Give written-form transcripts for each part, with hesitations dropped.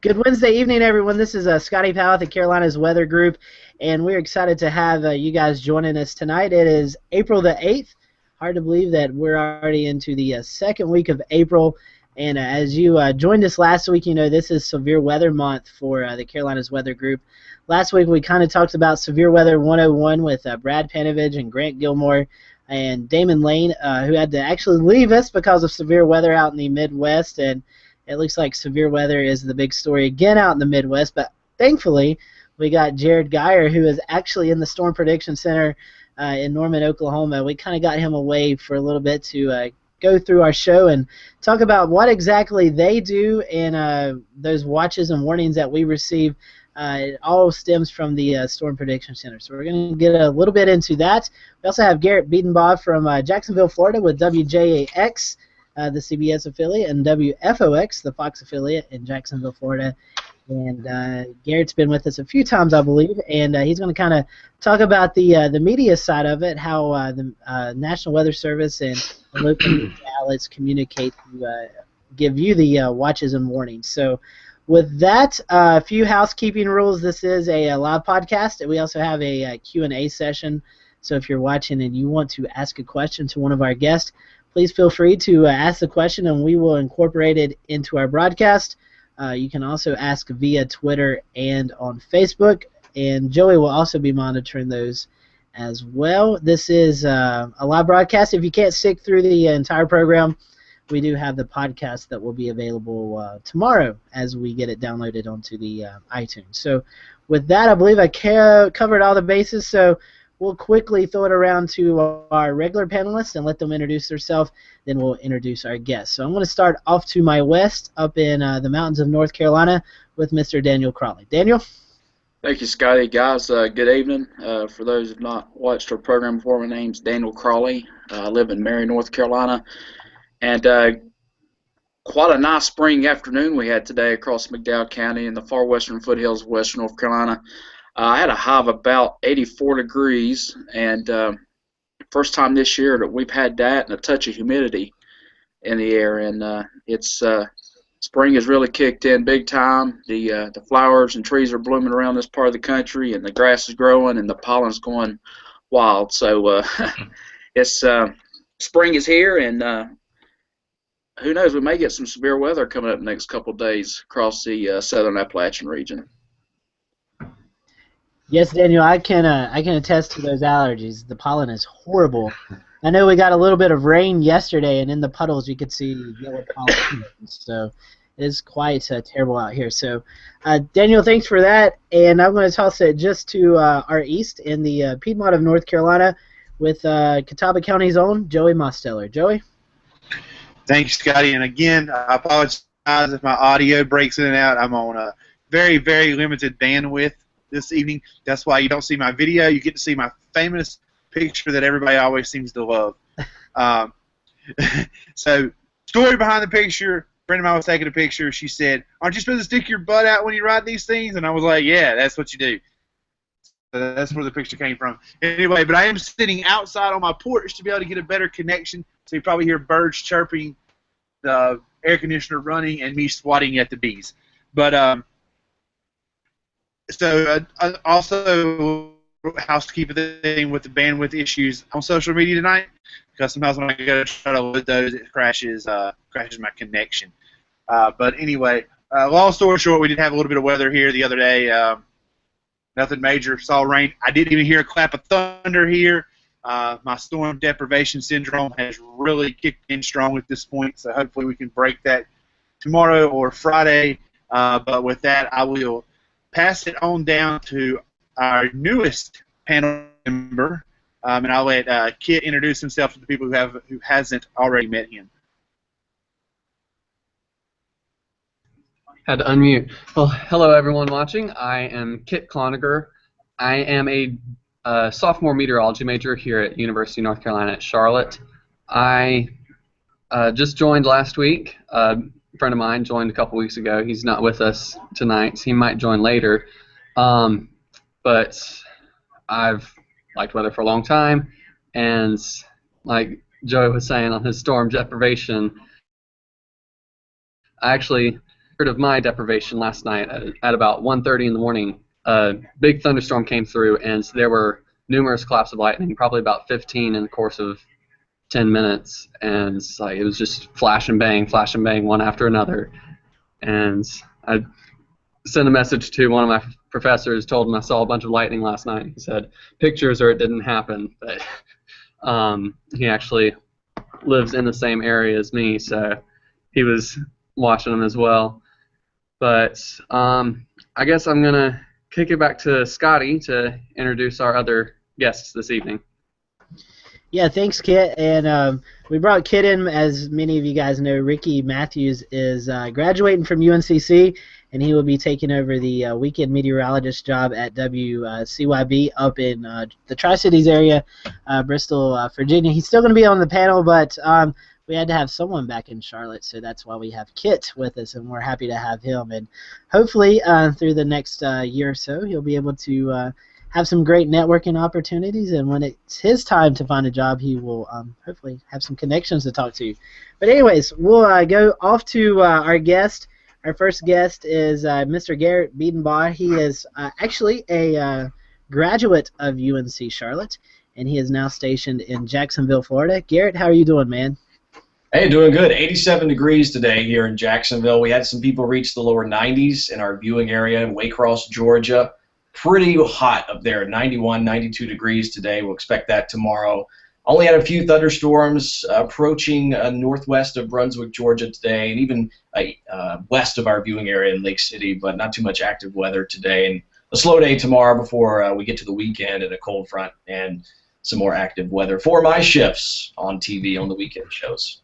Good Wednesday evening, everyone. This is Scotty Powell at the Carolinas Weather Group, and we're excited to have you guys joining us tonight. It is April the 8th. Hard to believe that we're already into the second week of April, and as you joined us last week, you know this is Severe Weather Month for the Carolinas Weather Group. Last week we kind of talked about Severe Weather 101 with Brad Panovich and Grant Gilmore and Damon Lane, who had to actually leave us because of severe weather out in the Midwest, and it looks like severe weather is the big story again out in the Midwest, but thankfully we got Jared Geyer, who is actually in the Storm Prediction Center in Norman, Oklahoma. We kind of got him away for a little bit to go through our show and talk about what exactly they do and those watches and warnings that we receive. It all stems from the Storm Prediction Center. So we're going to get a little bit into that. We also have Garrett Biedenbaugh from Jacksonville, Florida with WJAX. The CBS affiliate, and WFOX, the Fox affiliate in Jacksonville, Florida. And Garrett's been with us a few times, I believe, and he's going to kind of talk about the media side of it, how the National Weather Service and the local media outlets communicate to give you the watches and warnings. So with that, a few housekeeping rules. This is a live podcast, and we also have a Q&A session. So if you're watching and you want to ask a question to one of our guests, please feel free to ask the question, and we will incorporate it into our broadcast. You can also ask via Twitter and on Facebook, and Joey will also be monitoring those as well. This is a live broadcast. If you can't stick through the entire program, we do have the podcast that will be available tomorrow as we get it downloaded onto the iTunes. So with that, I believe I covered all the bases. So we'll quickly throw it around to our regular panelists and let them introduce themselves. Then we'll introduce our guests. So I'm going to start off to my west, up in the mountains of North Carolina, with Mr. Daniel Crawley. Daniel? Thank you, Scotty. Guys, good evening. For those who have not watched our program before, my name's Daniel Crawley. I live in Mary, North Carolina. And quite a nice spring afternoon we had today across McDowell County in the far western foothills of western North Carolina. I had a high of about 84 degrees, and first time this year that we've had that and a touch of humidity in the air, and spring has really kicked in big time. The flowers and trees are blooming around this part of the country, and the grass is growing, and the pollen's going wild. So it's spring is here, and who knows, we may get some severe weather coming up the next couple of days across the southern Appalachian region. Yes, Daniel, I can attest to those allergies. The pollen is horrible. I know we got a little bit of rain yesterday, and in the puddles you could see yellow pollen. So it is quite terrible out here. So, Daniel, thanks for that. And I'm going to toss it just to our east in the Piedmont of North Carolina with Catawba County's own Joey Mosteller. Joey? Thanks, Scotty. And again, I apologize if my audio breaks in and out. I'm on a very, very limited bandwidth this evening. That's why you don't see my video. You get to see my famous picture that everybody always seems to love. So, story behind the picture. A friend of mine was taking a picture. She said, "Aren't you supposed to stick your butt out when you ride these things?" And I was like, "Yeah, that's what you do." So that's where the picture came from. Anyway, but I am sitting outside on my porch to be able to get a better connection. So you probably hear birds chirping, the air conditioner running, and me swatting at the bees. But So also housekeeping thing with the bandwidth issues on social media tonight, because sometimes when I go to try to load those, it crashes my connection. But anyway, long story short, we did have a little bit of weather here the other day. Nothing major. Saw rain. I didn't even hear a clap of thunder here. My storm deprivation syndrome has really kicked in strong at this point, so hopefully we can break that tomorrow or Friday. But with that, I will pass it on down to our newest panel member, and I'll let Kit introduce himself to the people who hasn't already met him. Had to unmute. Well, hello everyone watching. I am Kit Cloninger. I am a sophomore meteorology major here at University of North Carolina at Charlotte. I just joined last week. A friend of mine joined a couple weeks ago. He's not with us tonight, so he might join later. But I've liked weather for a long time, and like Joey was saying on his storm deprivation, I actually of my deprivation last night at about 1:30 in the morning. A big thunderstorm came through, and there were numerous claps of lightning, probably about 15 in the course of 10 minutes, and like it was just flash and bang, one after another. And I sent a message to one of my professors, told him I saw a bunch of lightning last night. He said, pictures or it didn't happen. But he actually lives in the same area as me, so he was watching them as well. But I guess I'm going to kick it back to Scotty to introduce our other guests this evening. Yeah, thanks, Kit. And we brought Kit in, as many of you guys know. Ricky Matthews is graduating from UNCC, and he will be taking over the weekend meteorologist job at WCYB up in the Tri-Cities area, Bristol, Virginia. He's still going to be on the panel, but we had to have someone back in Charlotte, so that's why we have Kit with us, and we're happy to have him. And hopefully through the next year or so, he'll be able to have some great networking opportunities, and when it's his time to find a job, he will hopefully have some connections to talk to. But anyways, we'll go off to our guest. Our first guest is Mr. Garrett Biedenbaugh. He is actually a graduate of UNC Charlotte, and he is now stationed in Jacksonville, Florida. Garrett, how are you doing, man? Hey, doing good. 87 degrees today here in Jacksonville. We had some people reach the lower 90s in our viewing area in Waycross, Georgia. Pretty hot up there, 91, 92 degrees today. We'll expect that tomorrow. Only had a few thunderstorms approaching northwest of Brunswick, Georgia today, and even west of our viewing area in Lake City, but not too much active weather today. And a slow day tomorrow before we get to the weekend and a cold front and some more active weather for my shifts on TV on the weekend shows.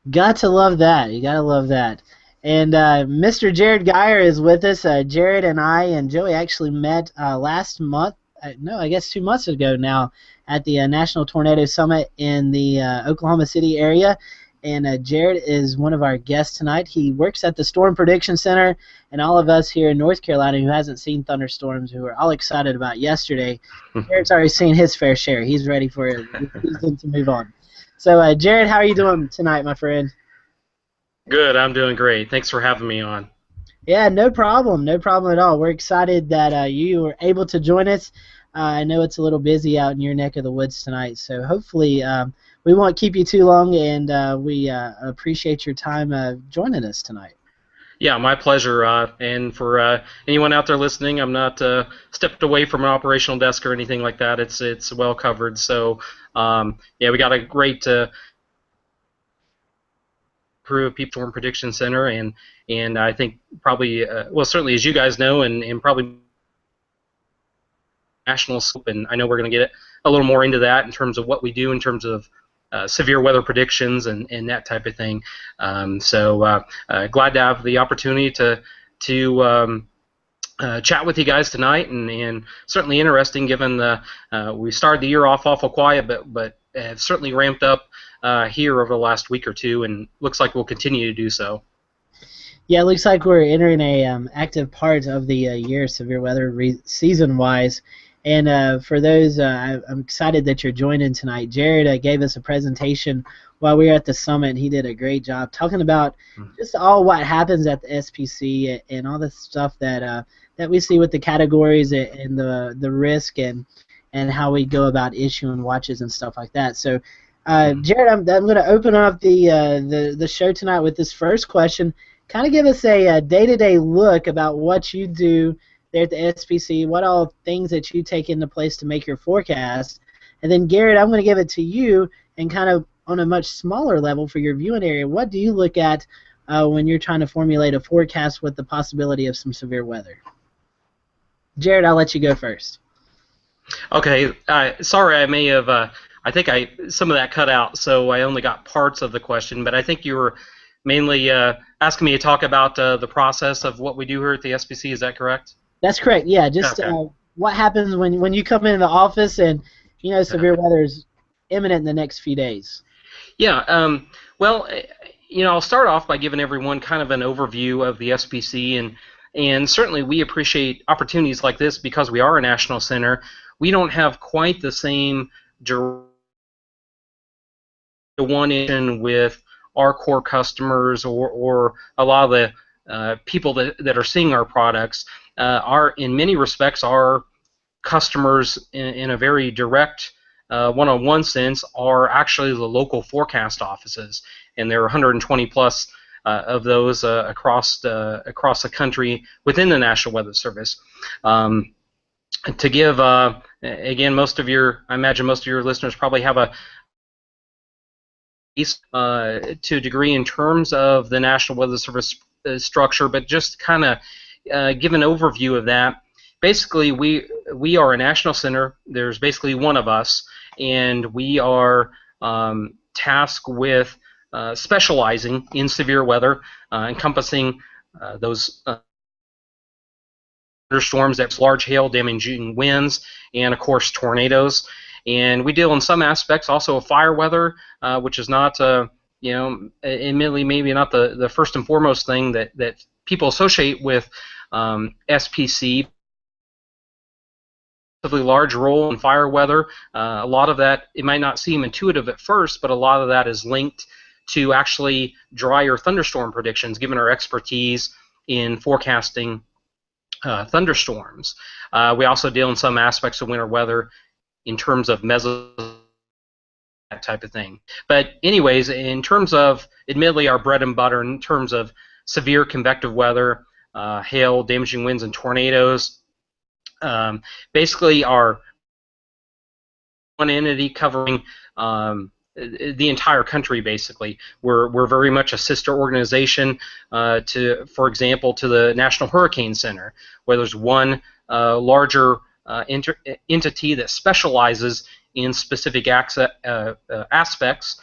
Got to love that. You got to love that. And Mr. Jared Geyer is with us. Jared and I and Joey actually met last month, I guess 2 months ago now, at the National Tornado Summit in the Oklahoma City area. And Jared is one of our guests tonight. He works at the Storm Prediction Center, and all of us here in North Carolina who hasn't seen thunderstorms, who are all excited about yesterday, Jared's already seen his fair share. He's ready for the season to move on. So, Jared, how are you doing tonight, my friend? Good, I'm doing great. Thanks for having me on. Yeah, no problem at all. We're excited that you were able to join us. I know it's a little busy out in your neck of the woods tonight, so hopefully we won't keep you too long, and we appreciate your time joining us tonight. Yeah, my pleasure. And for anyone out there listening, I'm not stepped away from an operational desk or anything like that. It's well covered. So yeah, we got a great crew of people from Prediction Center, and I think probably well, certainly as you guys know, and probably national scope. And I know we're going to get a little more into that in terms of what we do in terms of severe weather predictions and that type of thing. So glad to have the opportunity to chat with you guys tonight, and certainly interesting given the we started the year off awful quiet, but have certainly ramped up here over the last week or two, and looks like we'll continue to do so. Yeah, it looks like we're entering a active part of the year, severe weather season-wise. And for those, I'm excited that you're joining tonight. Jared gave us a presentation while we were at the summit. He did a great job talking about just all what happens at the SPC and all the stuff that that we see with the categories and the risk and how we go about issuing watches and stuff like that. So, Jared, I'm going to open up the show tonight with this first question. Kind of give us a day-to-day look about what you do there at the SPC, what all things that you take into place to make your forecast. And then, Garrett, I'm going to give it to you, and kind of on a much smaller level for your viewing area, what do you look at when you're trying to formulate a forecast with the possibility of some severe weather? Jared, I'll let you go first. Okay, sorry, I may have, I think some of that cut out, so I only got parts of the question, but I think you were mainly asking me to talk about the process of what we do here at the SPC. Is that correct? That's correct. Yeah, just okay. What happens when you come into the office and severe weather is imminent in the next few days? Yeah. Well, I'll start off by giving everyone kind of an overview of the SPC, and certainly we appreciate opportunities like this because we are a national center. We don't have quite the same one in with our core customers or a lot of people that are seeing our products are, in many respects, our customers in a very direct one-on-one sense are actually the local forecast offices, and there are 120 plus of those across the country within the National Weather Service. To give again, I imagine most of your listeners probably have a to a degree in terms of the National Weather Service structure, but just kind of give an overview of that. Basically, we are a national center. There's basically one of us, and we are tasked with specializing in severe weather, encompassing those thunderstorms, that's large hail, damaging winds, and of course tornadoes. And we deal in some aspects also of fire weather, which is not, admittedly maybe not the first and foremost thing that people associate with SPC. Relatively large role in fire weather. A lot of that, it might not seem intuitive at first, but a lot of that is linked to actually drier thunderstorm predictions, given our expertise in forecasting thunderstorms. We also deal in some aspects of winter weather in terms of that type of thing. But anyways, in terms of, admittedly, our bread and butter in terms of severe convective weather, hail, damaging winds, and tornadoes, basically our one entity covering the entire country. Basically, we're very much a sister organization to, for example, to the National Hurricane Center, where there's one larger entity that specializes in specific aspects.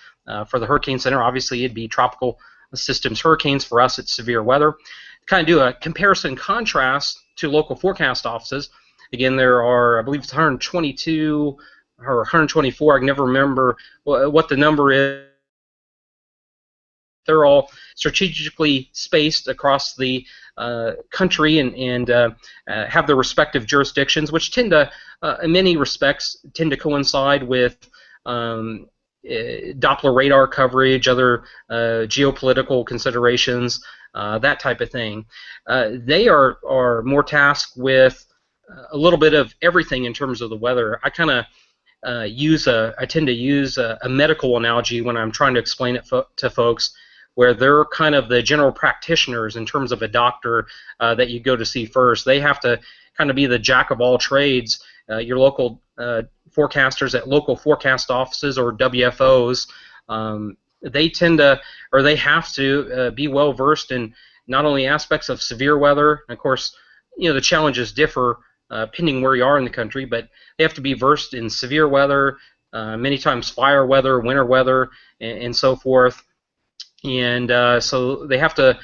For the Hurricane Center, obviously it'd be tropical systems hurricanes. For us, it's severe weather. Kind of do a comparison contrast to local forecast offices. Again, there are, I believe it's 122 or 124, I can never remember what the number is. They're all strategically spaced across the country and have their respective jurisdictions, which tend to, in many respects, tend to coincide with Doppler radar coverage, other geopolitical considerations, that type of thing. They are more tasked with a little bit of everything in terms of the weather. I kind of I tend to use a medical analogy when I'm trying to explain it to folks, where they're kind of the general practitioners in terms of a doctor that you go to see first. They have to kind of be the jack of all trades. Your local forecasters at local forecast offices or WFOs, they tend to, or they have to be well versed in not only aspects of severe weather. Of course, the challenges differ depending where you are in the country, but they have to be versed in severe weather, many times fire weather, winter weather, and so forth. And so they have to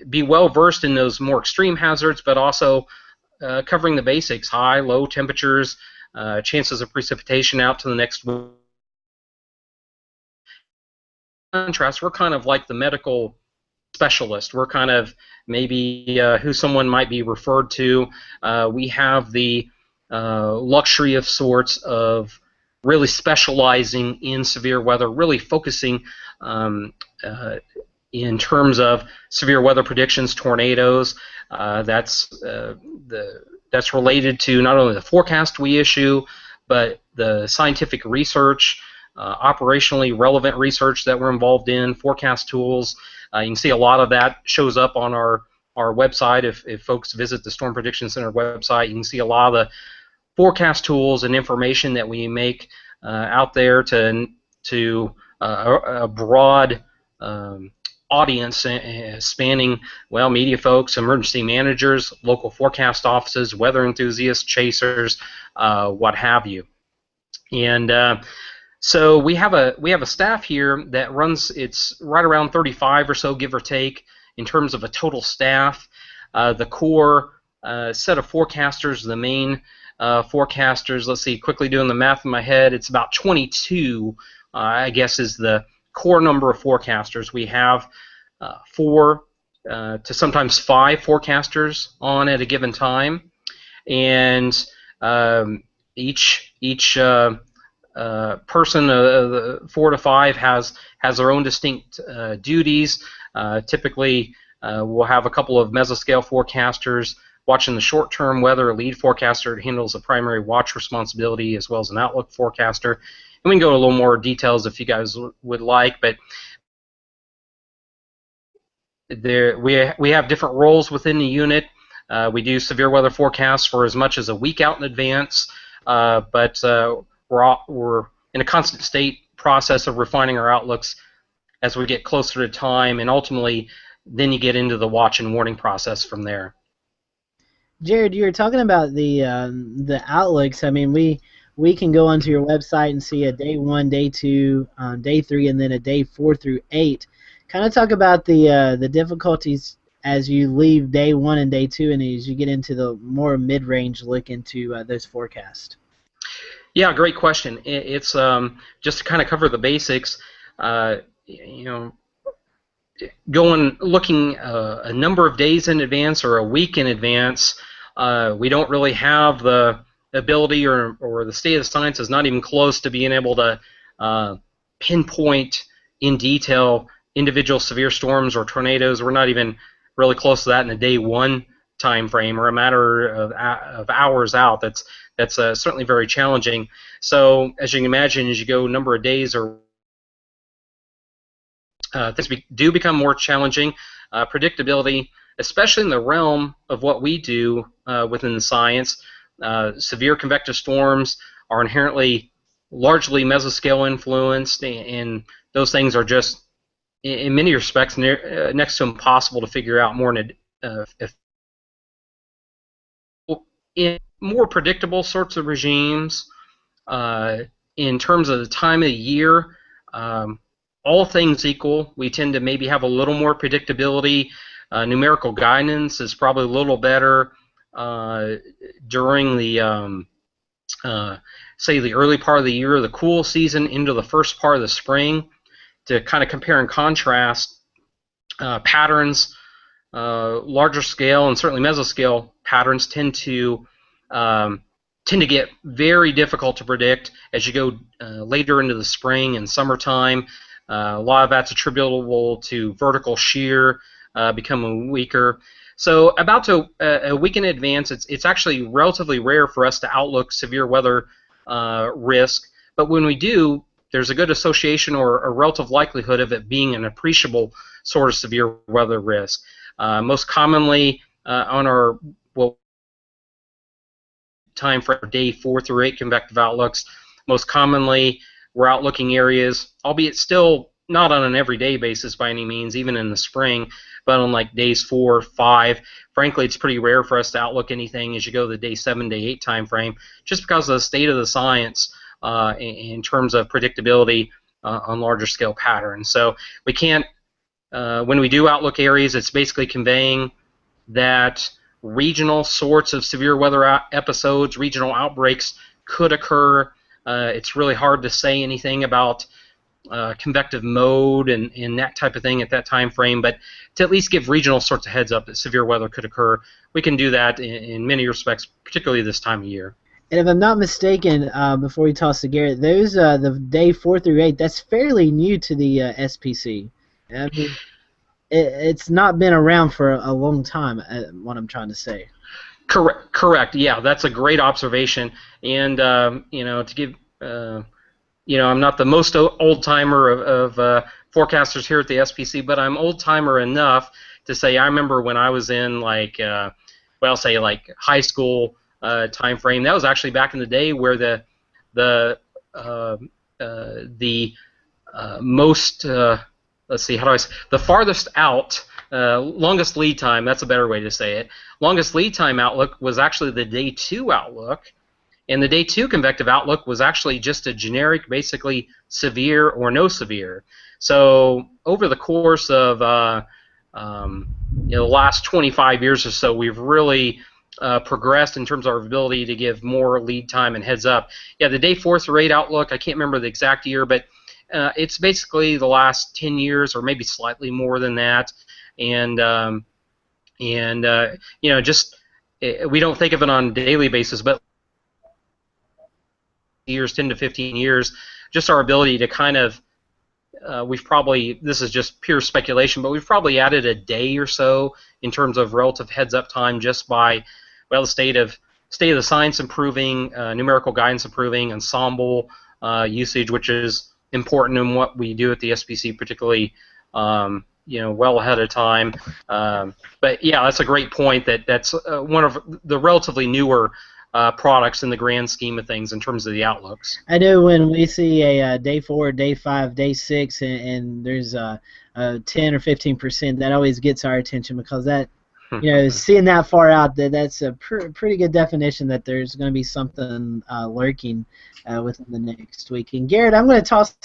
be well versed in those more extreme hazards, but also covering the basics: high, low temperatures, chances of precipitation out to the next week. In contrast, we're kind of like the medical specialist. We're kind of maybe who someone might be referred to. We have the luxury of sorts of really specializing in severe weather, really focusing in terms of severe weather predictions, tornadoes. That's related to not only the forecast we issue, but the scientific research, operationally relevant research that we're involved in, forecast tools. You can see a lot of that shows up on our website. If folks visit the Storm Prediction Center website, you can see a lot of the forecast tools and information that we make out there to a broad audience spanning, well, media folks, emergency managers, local forecast offices, weather enthusiasts, chasers, what have you. And so we have a staff here that runs, it's right around 35 or so, give or take, in terms of a total staff. The core set of forecasters, the main forecasters, let's see, quickly doing the math in my head, it's about 22, I guess, is the core number of forecasters. We have 4 to sometimes 5 forecasters on at a given time, and each person, 4 to 5, has their own distinct duties. Typically, We'll have a couple of mesoscale forecasters watching the short-term weather. A lead forecaster handles the primary watch responsibility as well as an outlook forecaster. And we can go into a little more details if you guys would like, but we have different roles within the unit. We do severe weather forecasts for as much as a week out in advance, but we're in a constant state process of refining our outlooks as we get closer to time, and ultimately then you get into the watch and warning process from there. Jared, you were talking about the outlooks. I mean, we can go onto your website and see a day 1, day 2, day 3, and then a day 4 through 8. Kind of talk about the difficulties as you leave day 1 and day 2, and as you get into the more mid-range look into those forecasts. Yeah, great question. It's just to kind of cover the basics. Looking a number of days in advance or a week in advance, we don't really have the ability or the state of the science is not even close to being able to pinpoint in detail individual severe storms or tornadoes. We're not even really close to that in the day 1 time frame or a matter of hours out. That's certainly very challenging. So as you can imagine, as you go a number of days or things do become more challenging. Predictability, especially in the realm of what we do within the science, severe convective storms are inherently largely mesoscale influenced, and those things are just, in many respects, next to impossible to figure out more in more predictable sorts of regimes. In terms of the time of the year, all things equal, we tend to maybe have a little more predictability. Numerical guidance is probably a little better during the, say, the early part of the year, the cool season into the first part of the spring, to kind of compare and contrast patterns. Larger scale and certainly mesoscale patterns tend to get very difficult to predict as you go later into the spring and summertime. A lot of that's attributable to vertical shear becoming weaker. So about a week in advance, it's actually relatively rare for us to outlook severe weather risk. But when we do, there's a good association or a relative likelihood of it being an appreciable sort of severe weather risk. Most commonly on our time for day 4 through 8 convective outlooks, most commonly we're outlooking areas, albeit still not on an everyday basis by any means, even in the spring, but on like days 4, 5. Frankly, it's pretty rare for us to outlook anything as you go to the day 7, day 8 time frame, just because of the state of the science in terms of predictability on larger scale patterns. So we can't, when we do outlook areas, it's basically conveying that regional sorts of severe weather episodes, regional outbreaks could occur. It's really hard to say anything about convective mode and that type of thing at that time frame, but to at least give regional sorts of heads up that severe weather could occur, we can do that in many respects, particularly this time of year. And if I'm not mistaken, before we toss to Garrett, those the day 4 through 8, that's fairly new to the SPC. I mean, it's not been around for a long time, what I'm trying to say. Correct. Yeah, that's a great observation. And to give, I'm not the most old timer of forecasters here at the SPC, but I'm old timer enough to say I remember when I was in say high school time frame. That was actually back in the day where the most let's see, the farthest out, longest lead time, that's a better way to say it, longest lead time outlook was actually the day 2 outlook, and the day 2 convective outlook was actually just a generic, basically severe or no severe. So over the course of the last 25 years or so, we've really progressed in terms of our ability to give more lead time and heads up. Yeah, the day 4 through 8 outlook, I can't remember the exact year, but it's basically the last 10 years or maybe slightly more than that, and just we don't think of it on a daily basis, but years, 10 to 15 years, just our ability to kind of we've probably, this is just pure speculation, but we've probably added a day or so in terms of relative heads-up time just by, well, the state of the science improving, numerical guidance improving, ensemble usage, which is important in what we do at the SPC, particularly well ahead of time. But yeah, that's a great point. That's one of the relatively newer products in the grand scheme of things in terms of the outlooks. I know when we see a day 4, day 5, day 6, and there's a 10 or 15%, that always gets our attention, because that, seeing that far out, that's a pretty good definition that there's going to be something lurking within the next week. And Garrett, I'm going to toss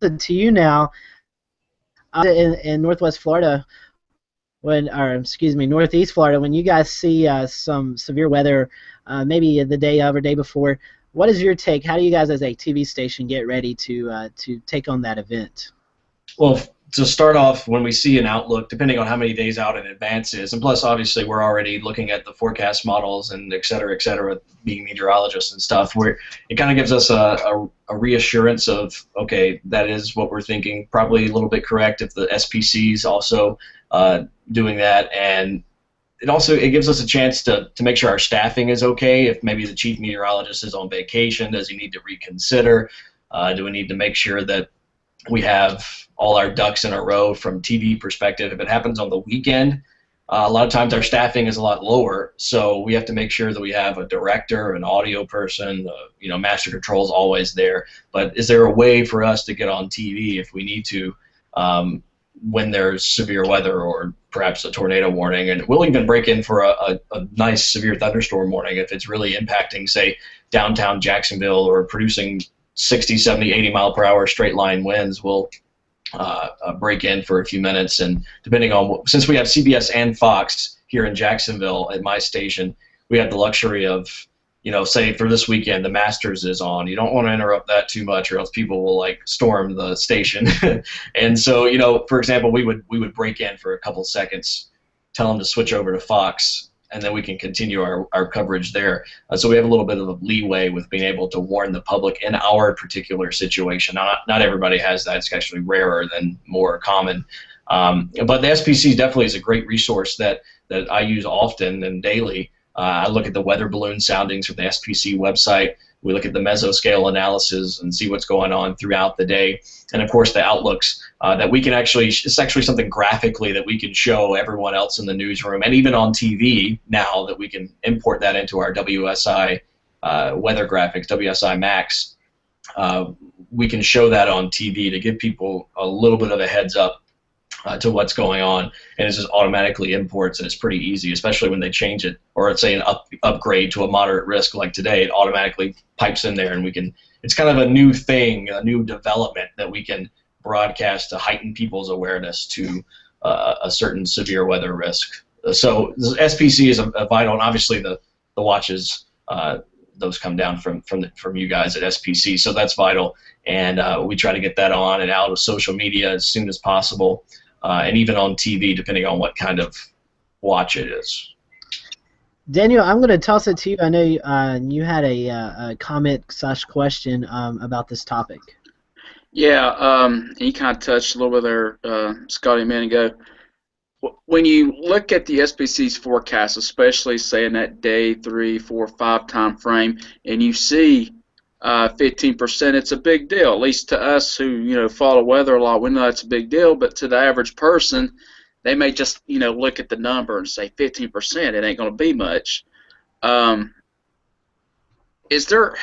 it to you now. In Northwest Florida, Northeast Florida, when you guys see some severe weather, maybe the day of or day before, what is your take? How do you guys, as a TV station, get ready to take on that event? Well, to start off, when we see an outlook, depending on how many days out in advance is, and plus obviously we're already looking at the forecast models and et cetera, being meteorologists and stuff, where it kind of gives us a reassurance of, okay, that is what we're thinking, probably a little bit correct if the SPC is also doing that, and it gives us a chance to make sure our staffing is okay. If maybe the chief meteorologist is on vacation, does he need to reconsider? Do we need to make sure that we have all our ducks in a row from TV perspective? If it happens on the weekend, a lot of times our staffing is a lot lower, so we have to make sure that we have a director, an audio person, master control is always there. But is there a way for us to get on TV if we need to when there's severe weather or perhaps a tornado warning? And we'll even break in for a nice severe thunderstorm warning if it's really impacting, say, downtown Jacksonville or producing 60, 70, 80 mile per hour straight line winds. We'll break in for a few minutes, and depending on since we have CBS and Fox here in Jacksonville at my station, we have the luxury of, say for this weekend the Masters is on. You don't want to interrupt that too much, or else people will storm the station. And so, for example, we would break in for a couple seconds, tell them to switch over to Fox, and then we can continue our coverage there. So we have a little bit of a leeway with being able to warn the public in our particular situation. Not everybody has that. It's actually rarer than more common. But the SPC definitely is a great resource that I use often and daily. I look at the weather balloon soundings from the SPC website. We look at the mesoscale analysis and see what's going on throughout the day. And of course the outlooks that we can it's actually something graphically that we can show everyone else in the newsroom, and even on TV now that we can import that into our WSI weather graphics, WSI Max. We can show that on TV to give people a little bit of a heads up to what's going on, and it just automatically imports, and it's pretty easy, especially when they change it, or let's say an upgrade to a moderate risk like today. It automatically pipes in there, and it's kind of a new thing, a new development that we can broadcast to heighten people's awareness to a certain severe weather risk. So the SPC is a vital, and obviously the watches, those come down from you guys at SPC, so that's vital, and we try to get that on and out of social media as soon as possible. And even on TV, depending on what kind of watch it is. Daniel, I'm going to toss it to you. I know you had a comment/question about this topic. Yeah, he kind of touched a little bit there, Scotty, a minute ago. When you look at the SPC's forecast, especially say in that day 3, 4, 5 time frame, and you see 15%, it's a big deal. At least to us who follow weather a lot, we know that's a big deal. But to the average person, they may just look at the number and say 15%. It ain't going to be much. Is there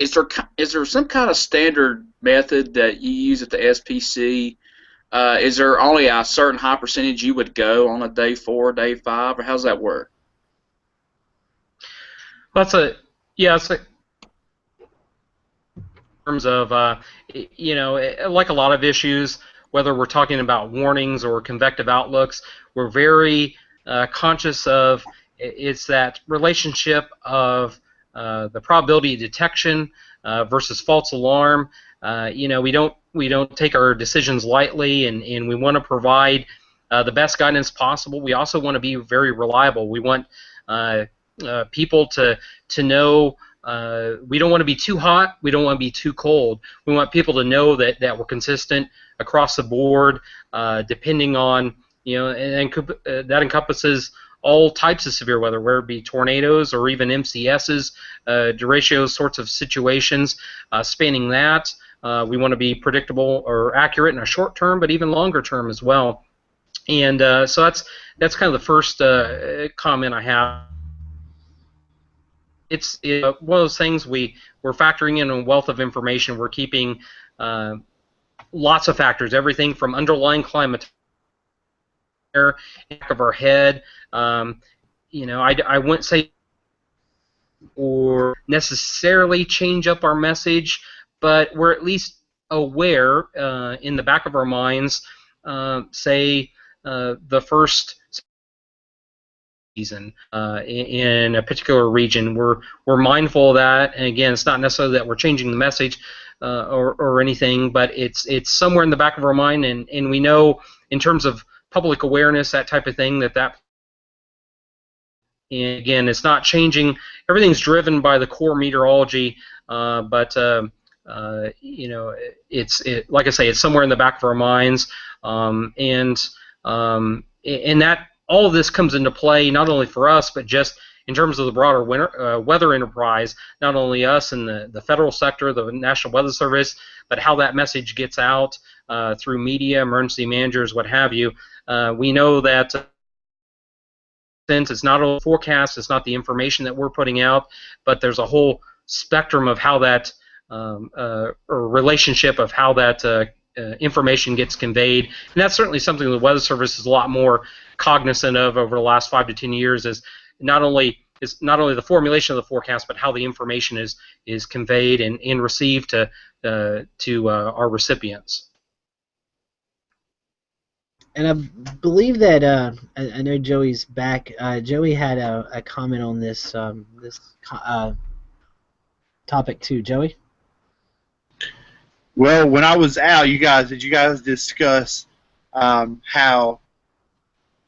some kind of standard method that you use at the SPC? Is there only a certain high percentage you would go on a day 4, day 5, or how's that work? It's in terms of, like a lot of issues, whether we're talking about warnings or convective outlooks, we're very conscious of it's that relationship of the probability of detection versus false alarm. We don't take our decisions lightly, and we want to provide the best guidance possible. We also want to be very reliable. We want people to know we don't want to be too hot. We don't want to be too cold. We want people to know that we're consistent across the board, depending on, that encompasses all types of severe weather, whether it be tornadoes or even MCSs, derecho sorts of situations, spanning that. We want to be predictable or accurate in a short term, but even longer term as well. And so that's kind of the first comment I have. It's one of those things we're factoring in a wealth of information. We're keeping lots of factors, everything from underlying climate back of our head. I wouldn't say or necessarily change up our message, but we're at least aware in the back of our minds, say the first season in a particular region. We're mindful of that, and again, it's not necessarily that we're changing the message or anything, but it's somewhere in the back of our mind, and we know in terms of public awareness, that type of thing, that and again, it's not changing. Everything's driven by the core meteorology, but like I say, it's somewhere in the back of our minds, and that all of this comes into play not only for us, but just in terms of the broader weather enterprise. Not only us in the federal sector, the National Weather Service, but how that message gets out through media, emergency managers, what have you. We know that since it's not a forecast, it's not the information that we're putting out, but there's a whole spectrum of how that or relationship of how that information gets conveyed, and that's certainly something the Weather Service is a lot more cognizant of over the last 5 to 10 years. Is not only the formulation of the forecast, but how the information is conveyed and received to our recipients. And I believe that I know Joey's back. Joey had a comment on this topic too. Joey? Well, when I was out, did you guys discuss how,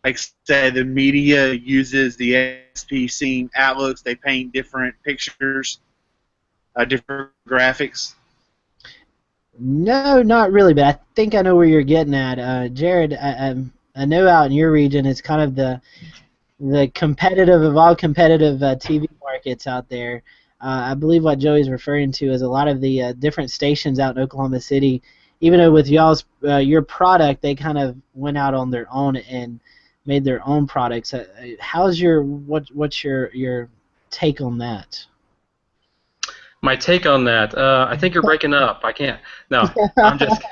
like say, the media uses the SP scene outlooks? They paint different pictures, different graphics. No, not really, but I think I know where you're getting at. Jared, I know out in your region it's kind of the competitive of all competitive TV markets out there. I believe what Joey's referring to is a lot of the different stations out in Oklahoma City, even though with your product, they kind of went out on their own and made their own products. What's your take on that? My take on that, I think you're breaking up. I can't. No, I'm just.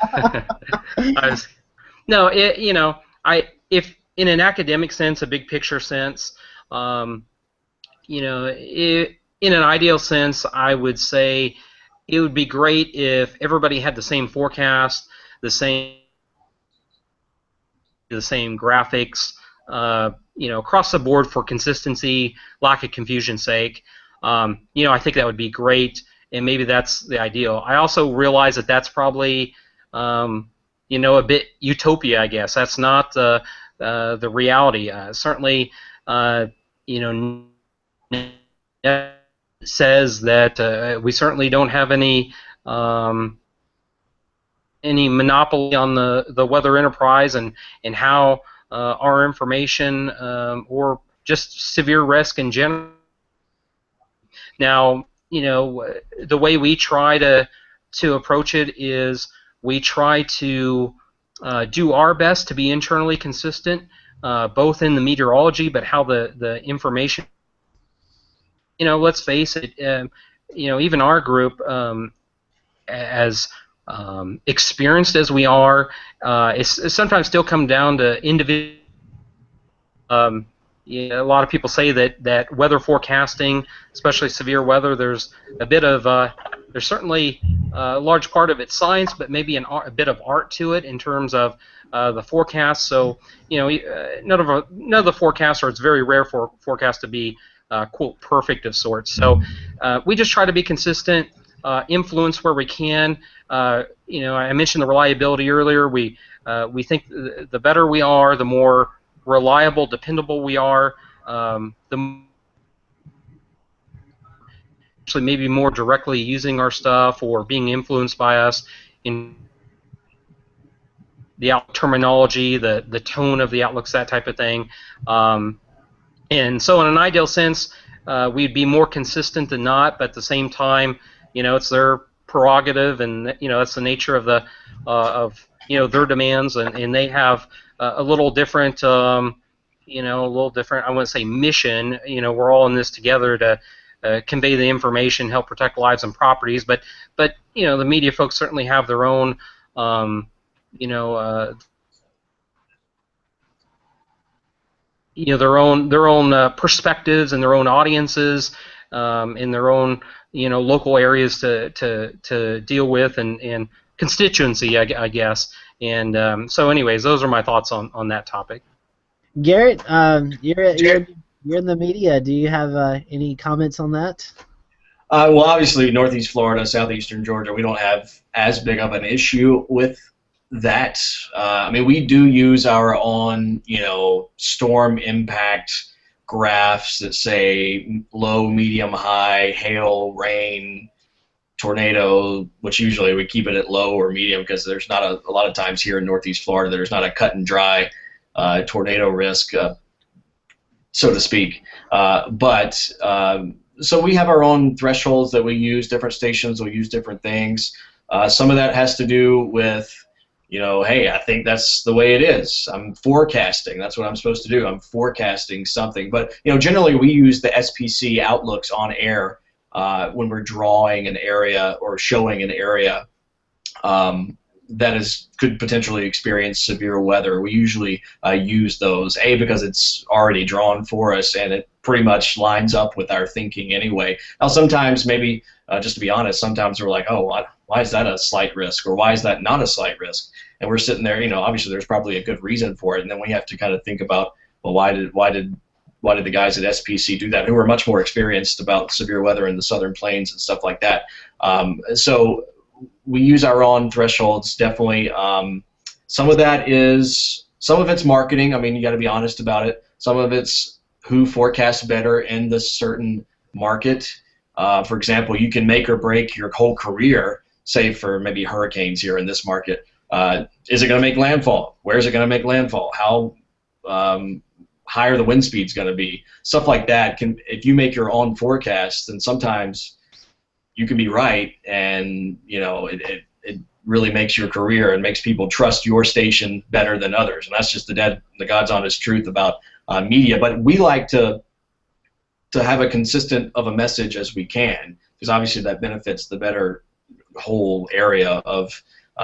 If in an academic sense, a big picture sense, in an ideal sense, I would say it would be great if everybody had the same forecast, the same graphics, across the board for consistency, lack of confusion's sake. I think that would be great, and maybe that's the ideal. I also realize that that's probably, a bit utopia, I guess. That's not the reality. Certainly, says that we certainly don't have any monopoly on the weather enterprise and how our information or just severe risk in general. Now, the way we try to approach it is we try to do our best to be internally consistent, both in the meteorology, but how the information. Let's face it. Even our group, as experienced as we are, it's sometimes still come down to individual. A lot of people say that weather forecasting, especially severe weather, there's a bit of there's certainly a large part of it's science, but maybe a bit of art to it in terms of the forecast. So none of the forecasts, or it's very rare for forecasts to be quote perfect of sorts. So we just try to be consistent, influence where we can. I mentioned the reliability earlier. We think the better we are, the more reliable, dependable we are, the actually maybe more directly using our stuff or being influenced by us in the terminology, the tone of the outlooks, that type of thing. And so in an ideal sense, we'd be more consistent than not, but at the same time, it's their prerogative, and that's the nature of of their demands, and they have a little different, a little different. I wouldn't say mission. We're all in this together to convey the information, help protect lives and properties, but the media folks certainly have their own, you know, their own perspectives and their own audiences, in their own local areas to deal with, and constituency, I guess. And so, anyways, those are my thoughts on that topic. Garrett, you're in the media. Do you have any comments on that? Well, obviously, Northeast Florida, Southeastern Georgia, we don't have as big of an issue with that. I mean, we do use our own, storm impact graphs that say low, medium, high, hail, rain, tornado, which usually we keep it at low or medium because there's not a lot of times here in Northeast Florida, there's not a cut and dry tornado risk, so to speak. So we have our own thresholds that we use. Different stations will use different things. Some of that has to do with, hey, I think that's the way it is. I'm forecasting. That's what I'm supposed to do. I'm forecasting something. But, generally we use the SPC outlooks on air when we're drawing an area or showing an area that could potentially experience severe weather. We usually use those, because it's already drawn for us and it pretty much lines up with our thinking anyway. Now, sometimes maybe, just to be honest, sometimes we're like, oh, why is that a slight risk, or why is that not a slight risk? And we're sitting there, obviously there's probably a good reason for it, and then we have to kind of think about, well, why did the guys at SPC do that, who are much more experienced about severe weather in the southern plains and stuff like that. So we use our own thresholds, definitely. Some of it's marketing. I mean, you got to be honest about it. Some of it's who forecasts better in this certain market. For example, you can make or break your whole career, say for maybe hurricanes here in this market. Is it going to make landfall? Where is it going to make landfall? How high are the wind speeds going to be? Stuff like that. If you make your own forecast, then sometimes you can be right, and it really makes your career and makes people trust your station better than others. And that's just the God's honest truth about media. But we like to have a consistent of a message as we can, because obviously that benefits the better whole area of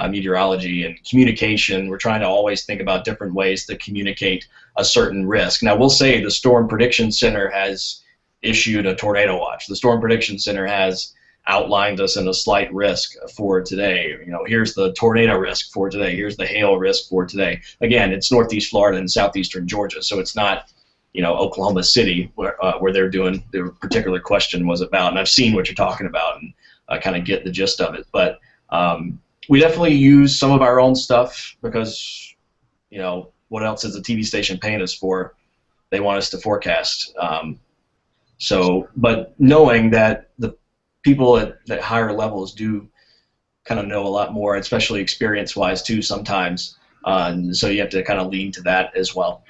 meteorology and communication. We're trying to always think about different ways to communicate a certain risk. Now, we'll say the Storm Prediction Center has issued a tornado watch. The Storm Prediction Center has outlined us in a slight risk for today. Here's the tornado risk for today. Here's the hail risk for today. Again, it's Northeast Florida and Southeastern Georgia, so it's not, Oklahoma City where they're doing the particular question was about. And I've seen what you're talking about and I kind of get the gist of it. But we definitely use some of our own stuff because, what else is the TV station paying us for? They want us to forecast. But knowing that the people at higher levels do kind of know a lot more, especially experience-wise too sometimes. So you have to kind of lean to that as well.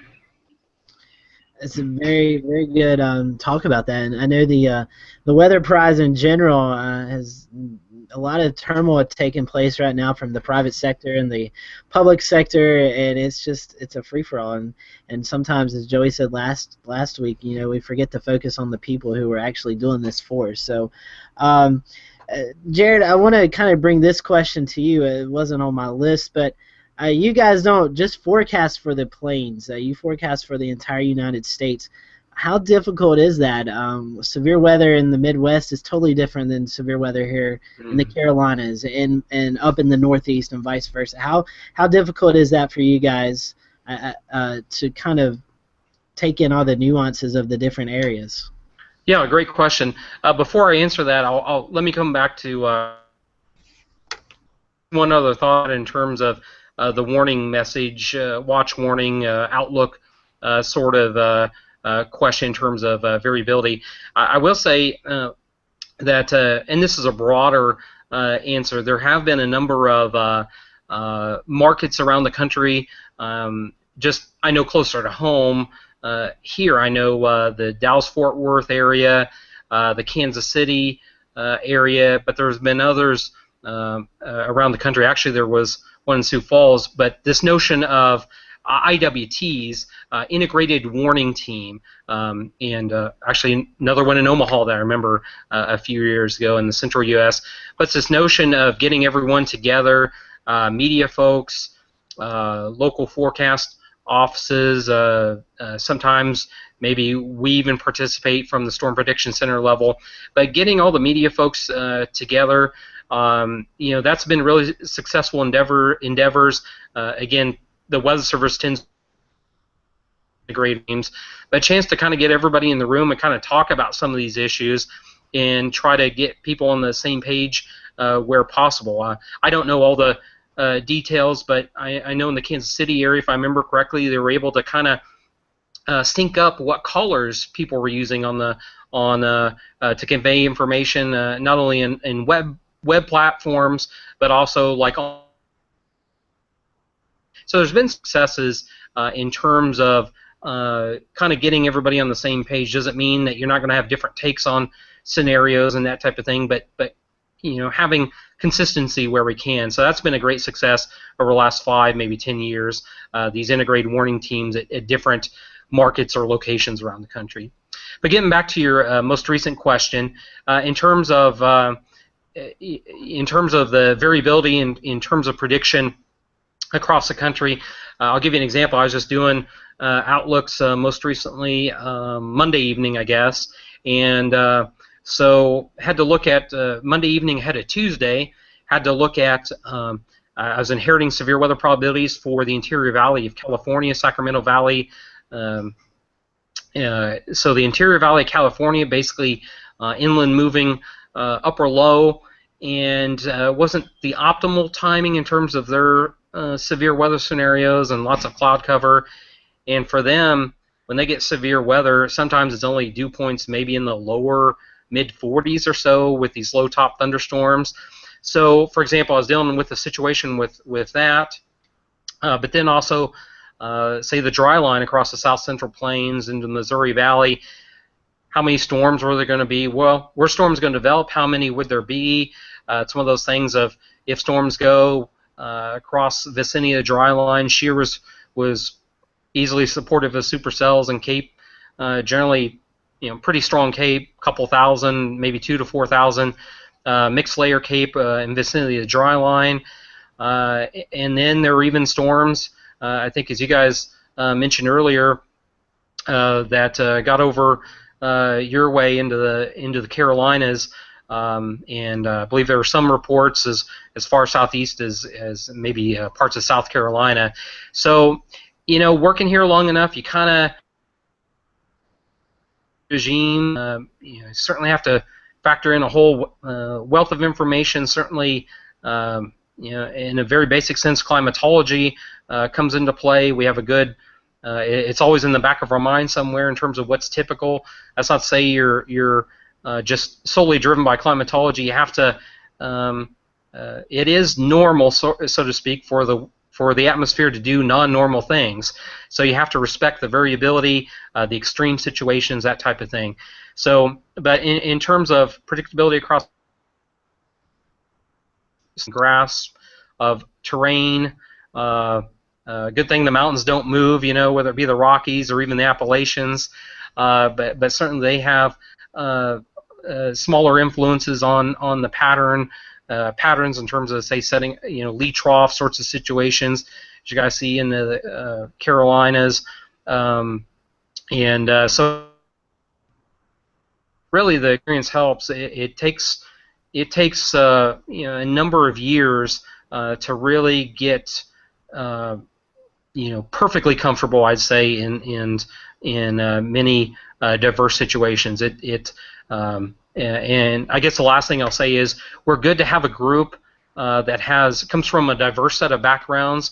It's a very, very good talk about that. And I know the weather prize in general has a lot of turmoil taking place right now from the private sector and the public sector, and it's a free-for-all. And sometimes, as Joey said last week, we forget to focus on the people who are actually doing this for us. So, Jared, I want to kind of bring this question to you. It wasn't on my list, but you guys don't just forecast for the plains. You forecast for the entire United States. How difficult is that? Severe weather in the Midwest is totally different than severe weather here in the Carolinas and up in the Northeast and vice versa. How difficult is that for you guys to kind of take in all the nuances of the different areas? Yeah, great question. Before I answer that, let me come back to one other thought in terms of the warning message, watch warning, outlook sort of question in terms of variability. I will say that, and this is a broader answer, there have been a number of markets around the country. Just I know closer to home here, I know the Dallas-Fort Worth area, the Kansas City area, but there's been others around the country. Actually, there was one in Sioux Falls, but this notion of IWTs, integrated warning team, and actually another one in Omaha that I remember a few years ago in the central U.S. But it's this notion of getting everyone together, media folks, local forecast offices, sometimes maybe we even participate from the Storm Prediction Center level, but getting all the media folks together, that's been really successful endeavors. Again, the Weather Service tends to integrate teams, but a chance to kind of get everybody in the room and kind of talk about some of these issues and try to get people on the same page where possible. I don't know all the details, but I know in the Kansas City area, if I remember correctly, they were able to kind of sync up what colors people were using on to convey information, not only in web platforms, but also like on. So there's been successes in terms of kind of getting everybody on the same page. Doesn't mean that you're not going to have different takes on scenarios and that type of thing, but having consistency where we can. So that's been a great success over the last 5, maybe 10 years, these integrated warning teams at different markets or locations around the country. But getting back to your most recent question, in terms of the variability in terms of prediction across the country, I'll give you an example. I was just doing outlooks most recently Monday evening, I guess, and so had to look at Monday evening ahead of Tuesday, had to look at I was inheriting severe weather probabilities for the interior valley of California, Sacramento Valley. So the interior valley of California, basically inland moving upper low, and wasn't the optimal timing in terms of their severe weather scenarios and lots of cloud cover. And for them, when they get severe weather, sometimes it's only dew points maybe in the lower mid-40s or so with these low-top thunderstorms. So, for example, I was dealing with a situation with that, but then also, say, the dry line across the south central plains into the Missouri Valley. How many storms were there going to be? Well, were storms going to develop? How many would there be? It's one of those things of if storms go across the vicinity of the dry line, shear was easily supportive of supercells and Cape, generally, pretty strong Cape, couple thousand, maybe 2,000 to 4,000, mixed layer Cape in vicinity of the dry line, and then there were even storms. I think, as you guys mentioned earlier, that got over your way into the Carolinas, and I believe there were some reports as far southeast as maybe parts of South Carolina. So, working here long enough, you kind of regime. You certainly have to factor in a whole wealth of information. Certainly, in a very basic sense, climatology comes into play. We have a good. It's always in the back of our mind somewhere in terms of what's typical. That's not to say you're just solely driven by climatology. You have to. It is normal, so to speak, for the atmosphere to do non-normal things. So you have to respect the variability, the extreme situations, that type of thing. So, but in terms of predictability across grasp of terrain, good thing the mountains don't move, whether it be the Rockies or even the Appalachians, but certainly they have smaller influences on the patterns in terms of, say, setting, lee trough sorts of situations, as you guys see in the Carolinas, and so really the experience helps. It takes a number of years to really get perfectly comfortable, I'd say, in many diverse situations. And I guess the last thing I'll say is we're good to have a group that comes from a diverse set of backgrounds.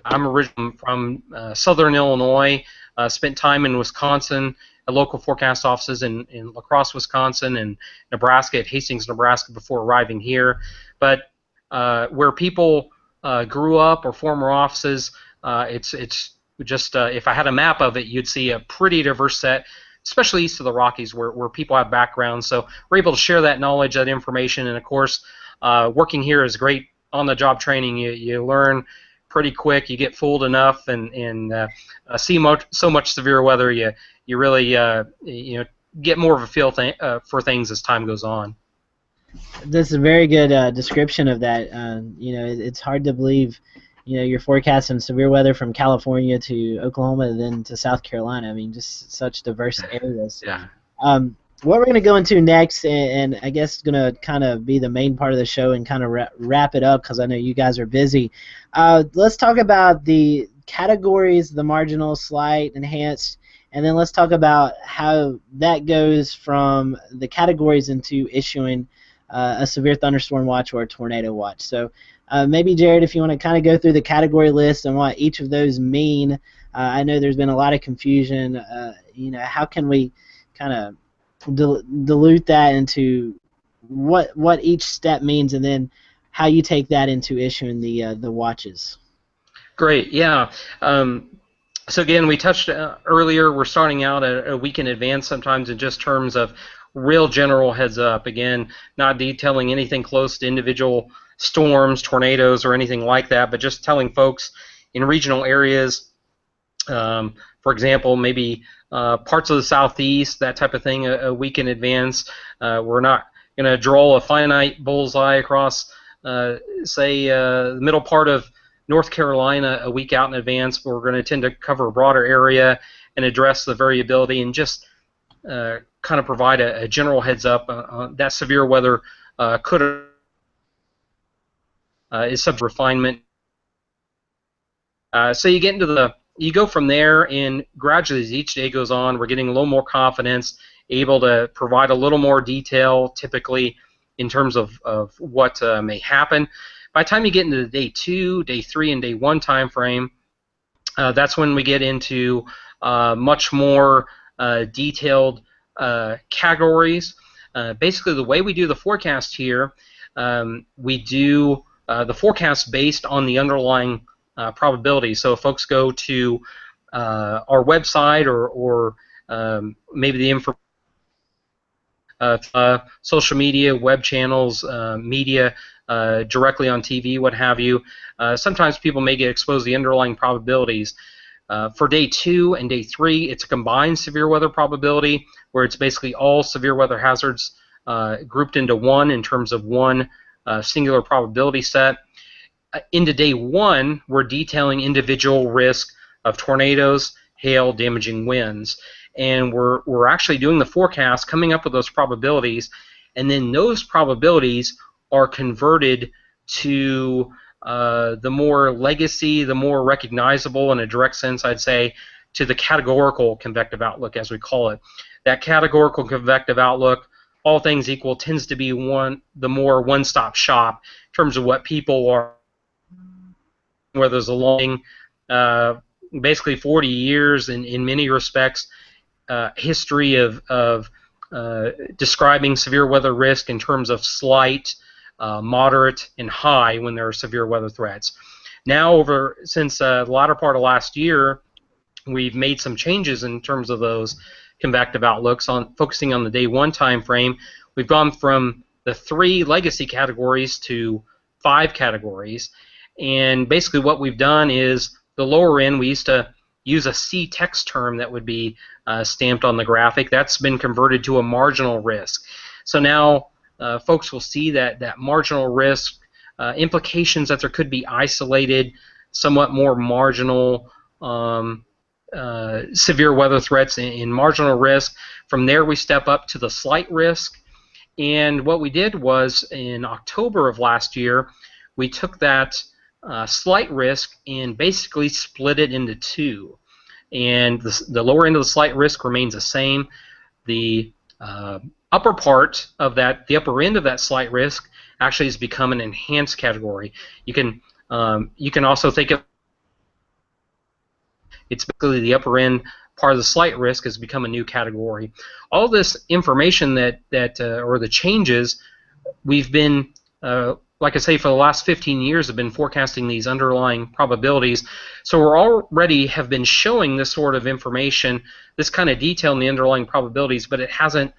I'm originally from southern Illinois, spent time in Wisconsin, local forecast offices in La Crosse, Wisconsin, and Nebraska, at Hastings, Nebraska, before arriving here. But where people grew up or former offices, it's just if I had a map of it, you'd see a pretty diverse set, especially east of the Rockies, where people have backgrounds. So we're able to share that knowledge, that information, and of course, working here is great on-the-job training. You learn pretty quick. You get fooled enough, and see so much severe weather. You really get more of a feel for things as time goes on. That's a very good description of that. It's hard to believe, you're forecasting severe weather from California to Oklahoma and then to South Carolina. I mean, just such diverse areas. Yeah. What we're going to go into next, and I guess going to kind of be the main part of the show and kind of wrap it up because I know you guys are busy. Let's talk about the categories, the marginal, slight, enhanced, and then let's talk about how that goes from the categories into issuing a severe thunderstorm watch or a tornado watch. So maybe, Jared, if you want to kind of go through the category list and what each of those mean. I know there's been a lot of confusion. How can we kind of dilute that into what each step means, and then how you take that into issuing the watches? Great, yeah. So again, we touched earlier, we're starting out a week in advance sometimes in just terms of real general heads up. Again, not detailing anything close to individual storms, tornadoes, or anything like that, but just telling folks in regional areas, for example, maybe parts of the southeast, that type of thing, a week in advance. We're not going to draw a finite bullseye across, say, the middle part of North Carolina a week out in advance. We're going to tend to cover a broader area and address the variability and just kind of provide a general heads up. That severe weather is subject to refinement. So you get into you go from there, and gradually as each day goes on, we're getting a little more confidence, able to provide a little more detail, typically in terms of what may happen. By the time you get into the day 2, day 3, and day 1 time frame, that's when we get into much more detailed categories. Basically, the way we do the forecast here, we do the forecast based on the underlying probability. So if folks go to our website or maybe the information, social media, web channels, media, directly on TV, what have you, sometimes people may get exposed to the underlying probabilities. For day 2 and day 3, it's a combined severe weather probability, where it's basically all severe weather hazards grouped into one in terms of one singular probability set. Into day 1, we're detailing individual risk of tornadoes, hail, damaging winds, and we're actually doing the forecast, coming up with those probabilities, and then those probabilities are converted to the more legacy, the more recognizable, in a direct sense, I'd say, to the categorical convective outlook, as we call it. That categorical convective outlook, all things equal, tends to be the more one-stop shop in terms of what people are, where there's a long, basically 40 years in many respects, history of describing severe weather risk in terms of slight, moderate, and high when there are severe weather threats. Now, since the latter part of last year, we've made some changes in terms of those convective outlooks, focusing on the day 1 time frame. We've gone from the 3 legacy categories to 5 categories, and basically what we've done is the lower end, we used to use a C text term that would be stamped on the graphic. That's been converted to a marginal risk. So now folks will see that marginal risk implications that there could be isolated, somewhat more marginal severe weather threats in marginal risk. From there, we step up to the slight risk. And what we did was, in October of last year, we took that slight risk and basically split it into 2. And the lower end of the slight risk remains the same. The upper part of that, the upper end of that slight risk, actually has become an enhanced category. You can also think of it's basically the upper end part of the slight risk has become a new category. All this information or the changes, we've been, like I say, for the last 15 years have been forecasting these underlying probabilities. So we're already have been showing this sort of information, this kind of detail in the underlying probabilities, but it hasn't,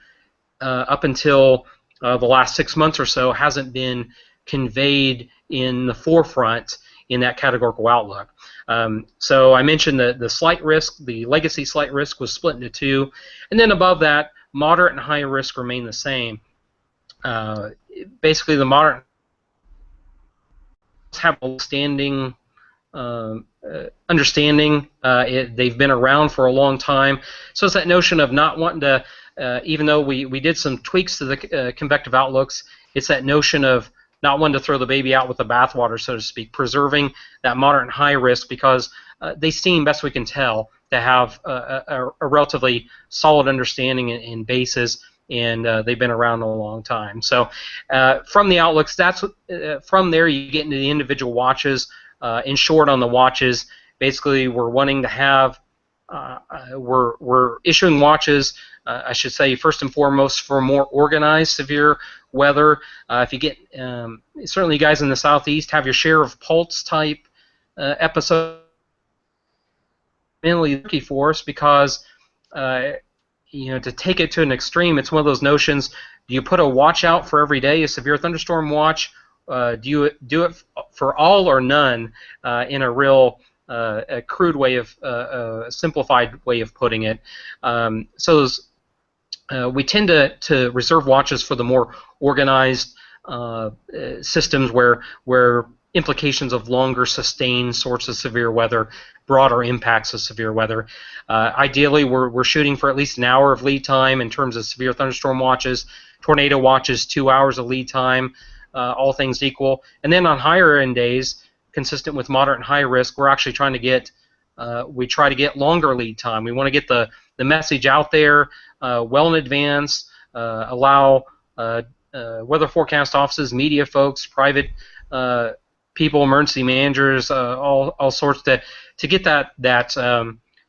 up until the last 6 months or so, hasn't been conveyed in the forefront in that categorical outlook. So I mentioned the slight risk, the legacy slight risk was split into two, and then above that, moderate and high risk remain the same. Basically, the moderate have a standing understanding. They've been around for a long time, so it's that notion of not wanting to, even though we did some tweaks to the convective outlooks, it's that notion of not wanting to throw the baby out with the bathwater, so to speak, preserving that moderate and high risk, because they seem, best we can tell, to have a relatively solid understanding and basis, and they've been around a long time. So from the outlooks, from there you get into the individual watches. In short, on the watches, basically we're wanting to have, we're issuing watches, I should say, first and foremost, for more organized severe weather. If you get, certainly you guys in the southeast have your share of pulse type episodes, mainly tricky for us because, to take it to an extreme, it's one of those notions, do you put a watch out for every day, a severe thunderstorm watch? Do you do it for all or none, in a real a crude way of, a simplified way of putting it? So we tend to reserve watches for the more organized systems where implications of longer sustained sorts of severe weather, broader impacts of severe weather. Ideally, we're shooting for at least an hour of lead time in terms of severe thunderstorm watches, tornado watches, 2 hours of lead time, all things equal. And then on higher end days, consistent with moderate and high risk, we're actually trying to get, we try to get longer lead time. We want to get the message out there well in advance, allow weather forecast offices, media folks, private people, emergency managers, all sorts to get that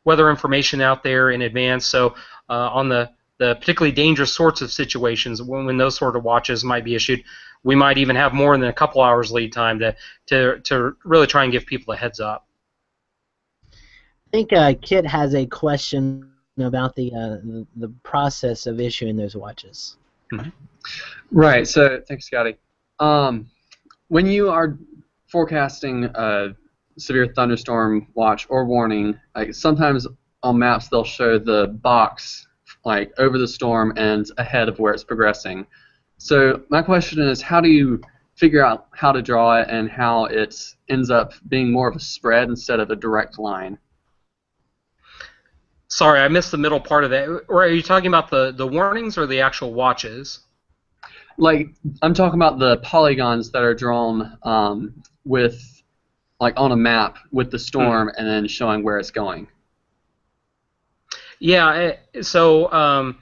weather information out there in advance. So on the particularly dangerous sorts of situations, when those sort of watches might be issued, we might even have more than a couple hours lead time to really try and give people a heads up. I think Kit has a question about the process of issuing those watches. Mm-hmm. Right. So thanks, Scotty. When you are forecasting a severe thunderstorm watch or warning, like sometimes on maps they'll show the box like over the storm and ahead of where it's progressing. So my question is, how do you figure out how to draw it and how it ends up being more of a spread instead of a direct line? Sorry, I missed the middle part of that. Or are you talking about the warnings or the actual watches? Like, I'm talking about the polygons that are drawn with, like, on a map with the storm and then showing where it's going. Yeah. So,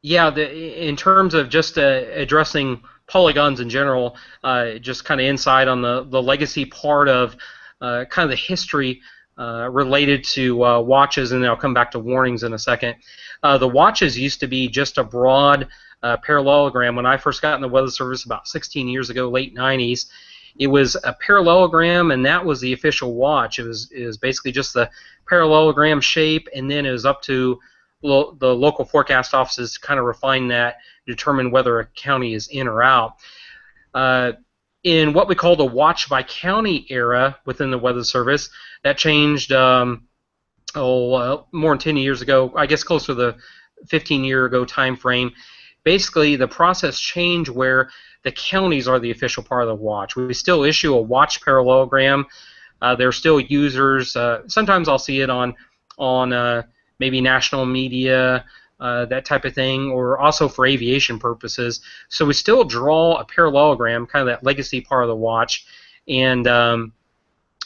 in terms of just addressing polygons in general, just kind of insight on the legacy part of kind of the history related to watches, and then I'll come back to warnings in a second. The watches used to be just a broad parallelogram. When I first got in the Weather Service about 16 years ago, late 90s, it was a parallelogram, and that was the official watch. It was basically just the parallelogram shape, and then it was up to the local forecast offices to kind of refine that, determine whether a county is in or out. In what we call the watch by county era within the Weather Service, that changed more than 10 years ago, I guess closer to the 15-year ago time frame. Basically, the process changed where the counties are the official part of the watch. We still issue a watch parallelogram. There are still users. Sometimes I'll see it on maybe national media, that type of thing, or also for aviation purposes. So we still draw a parallelogram, kind of that legacy part of the watch, and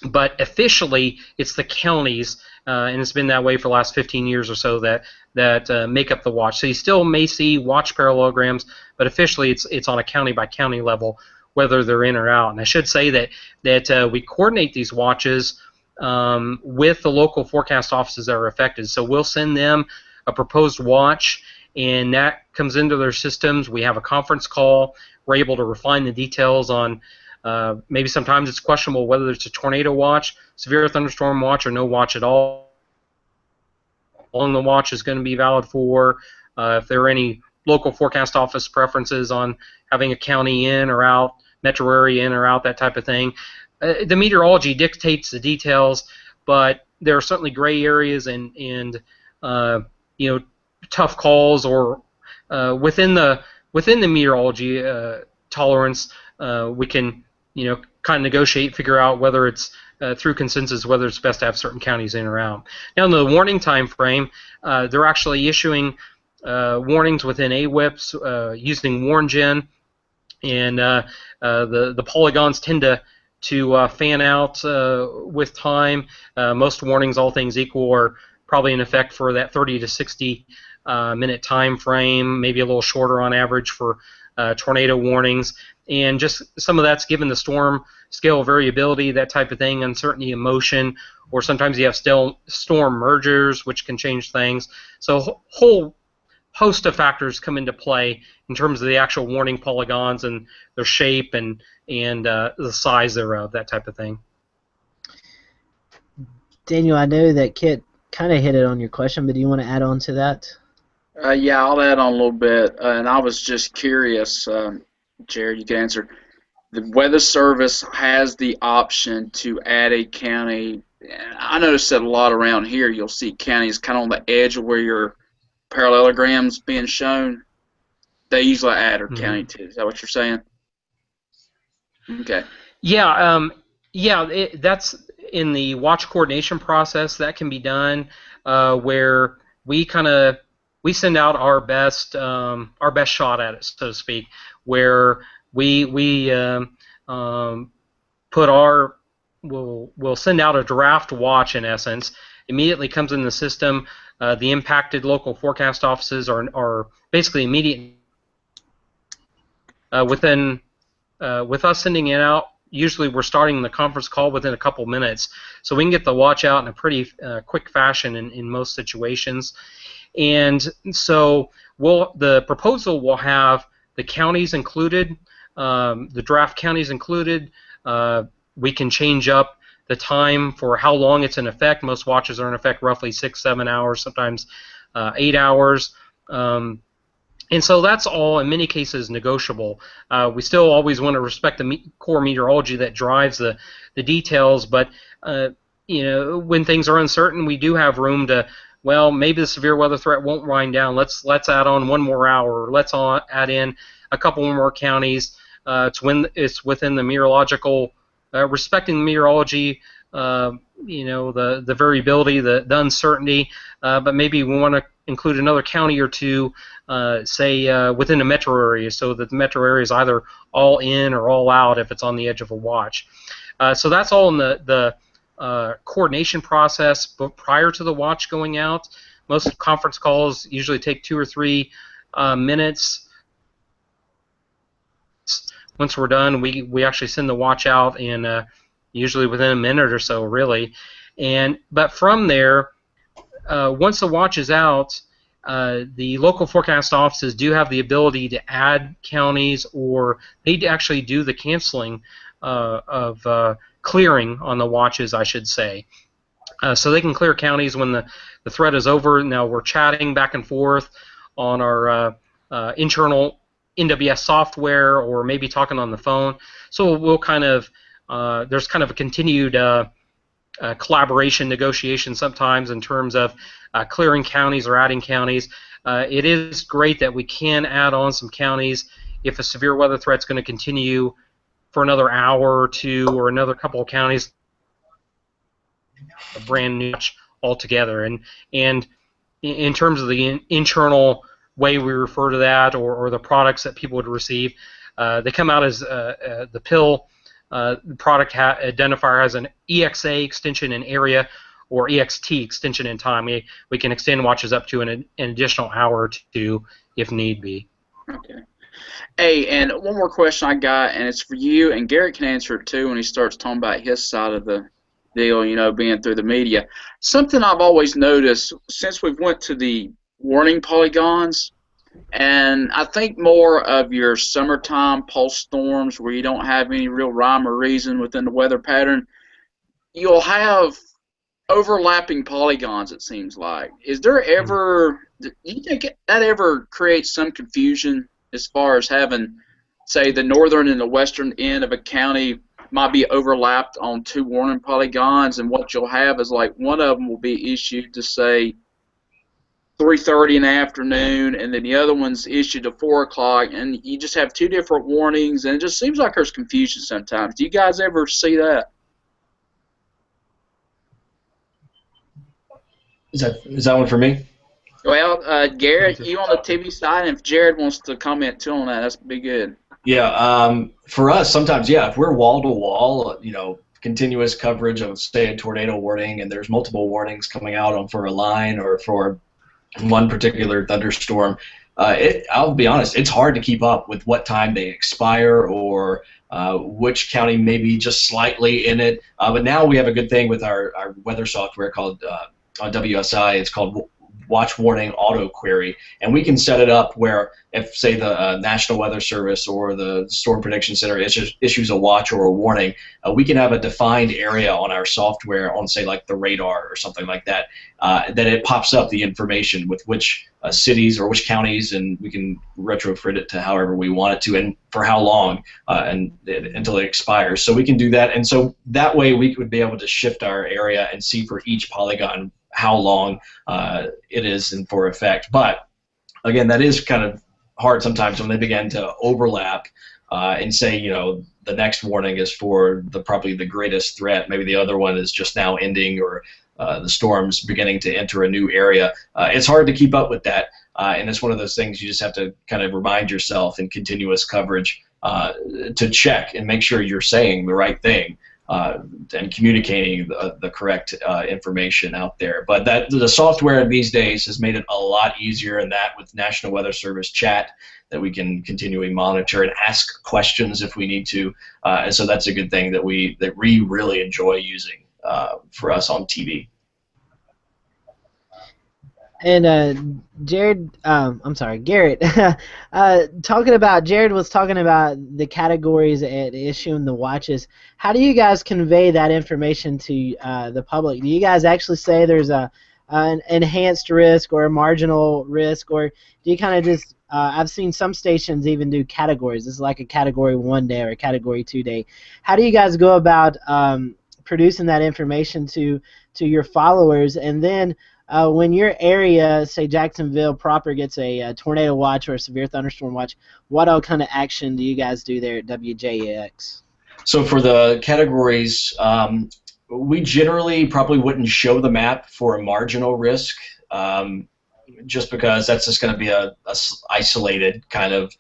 but officially it's the counties, and it's been that way for the last 15 years or so that make up the watch. So you still may see watch parallelograms, but officially it's on a county by county level, whether they're in or out. And I should say that we coordinate these watches with the local forecast offices that are affected. So we'll send them a proposed watch, and that comes into their systems. We have a conference call. We're able to refine the details on maybe sometimes it's questionable whether it's a tornado watch, severe thunderstorm watch, or no watch at all. How long the watch is going to be valid for, if there are any local forecast office preferences on having a county in or out, metro area in or out, that type of thing. The meteorology dictates the details, but there are certainly gray areas and you know, tough calls, or within the meteorology tolerance, we can, you know, kind of negotiate, figure out whether it's through consensus whether it's best to have certain counties in or out. Now, in the warning time frame, they're actually issuing warnings within AWIPS using WarnGen, and the polygons tend to fan out with time. Most warnings, all things equal, are probably in effect for that 30 to 60 minute time frame, maybe a little shorter on average for tornado warnings. And just some of that's given the storm scale variability, that type of thing, uncertainty in motion, or sometimes you have still storm mergers, which can change things. So a whole host of factors come into play in terms of the actual warning polygons and their shape and the size thereof, that type of thing. Daniel, I know that Kit kind of hit it on your question, but do you want to add on to that? Yeah, I'll add on a little bit. And I was just curious, Jared, you can answer. The Weather Service has the option to add a county. I noticed that a lot around here you'll see counties kind of on the edge of where your parallelogram's being shown. They usually add a county to. Is that what you're saying? Okay. Yeah, that's in the watch coordination process. That can be done where we send out our best shot at it, so to speak, where we'll send out a draft watch, in essence. Immediately comes in the system. The impacted local forecast offices are basically immediate with us sending it out. Usually we're starting the conference call within a couple minutes, so we can get the watch out in a pretty quick fashion in most situations. And so the proposal will have the counties included, the draft counties included. We can change up the time for how long it's in effect. Most watches are in effect roughly 6-7 hours, sometimes 8 hours. And so that's all, in many cases, negotiable. We still always want to respect the core meteorology that drives the details, but you know, when things are uncertain, we do have room to, well, maybe the severe weather threat won't wind down. Let's add on one more hour. Or let's add in a couple more counties. It's within the meteorological, respecting the meteorology, you know, the variability, the uncertainty, but maybe we want to include another county or two, say within a metro area, so that the metro area is either all in or all out if it's on the edge of a watch. So that's all in the coordination process, but prior to the watch going out. Most conference calls usually take 2 or 3 minutes. Once we're done, we actually send the watch out, and usually within a minute or so, really. But from there, once the watch is out, the local forecast offices do have the ability to add counties, or they actually do the canceling of clearing on the watches, I should say. So they can clear counties when the threat is over. Now we're chatting back and forth on our internal NWS software, or maybe talking on the phone. So we'll kind of there's kind of a continued collaboration, negotiation sometimes in terms of clearing counties or adding counties. It is great that we can add on some counties if a severe weather threat is going to continue for another hour or two, or another couple of counties, a brand new altogether. And in terms of the internal way we refer to that, or the products that people would receive, they come out as the pill. The product identifier has an EXA extension in area, or EXT extension in time. We can extend watches up to an additional hour or two if need be. Okay. Hey, and one more question I got, and it's for you, and Garrett can answer it too when he starts talking about his side of the deal, being through the media. Something I've always noticed since we've went to the warning polygons, and I think more of your summertime pulse storms where you don't have any real rhyme or reason within the weather pattern, you'll have overlapping polygons, it seems like. Is there ever, do you think that ever creates some confusion as far as having, say, the northern and the western end of a county might be overlapped on two warning polygons, and what you'll have is like one of them will be issued to, say, 3:30 in the afternoon, and then the other one's issued to 4 o'clock, and you just have two different warnings, and it just seems like there's confusion sometimes. Do you guys ever see that? Is that one for me? Well, Garrett, you on the TV side, and if Jared wants to comment too on that, that's be good. Yeah, for us, sometimes, yeah, if we're wall to wall, continuous coverage of, say, a tornado warning, and there's multiple warnings coming out for a line or for one particular thunderstorm, I'll be honest, it's hard to keep up with what time they expire or which county may be just slightly in it. But now we have a good thing with our weather software called on WSI. It's called Watch Warning Auto Query, and we can set it up where if, say, the National Weather Service or the Storm Prediction Center issues a watch or a warning, we can have a defined area on our software on, say, like the radar or something like that, that it pops up the information with which cities or which counties, and we can retrofit it to however we want it to and for how long until it expires. So we can do that, and so that way we would be able to shift our area and see for each polygon how long it is in for effect. But again, that is kind of hard sometimes when they begin to overlap and say, the next warning is for probably the greatest threat. Maybe the other one is just now ending, or the storm's beginning to enter a new area. It's hard to keep up with that, and it's one of those things you just have to kind of remind yourself in continuous coverage to check and make sure you're saying the right thing. And communicating the correct information out there. But the software these days has made it a lot easier, and that with National Weather Service chat that we can continually monitor and ask questions if we need to. And so that's a good thing that we really enjoy using for us on TV. And Jared, I'm sorry, Garrett, Jared was talking about the categories and issuing the watches. How do you guys convey that information to the public? Do you guys actually say there's an enhanced risk or a marginal risk, or do you kind of just, I've seen some stations even do categories. This is like a category 1 day or a category 2 day. How do you guys go about producing that information to your followers? And then when your area, say Jacksonville proper, gets a tornado watch or a severe thunderstorm watch, what all kind of action do you guys do there at WJX? So for the categories, we generally probably wouldn't show the map for a marginal risk, just because that's just going to be a isolated kind of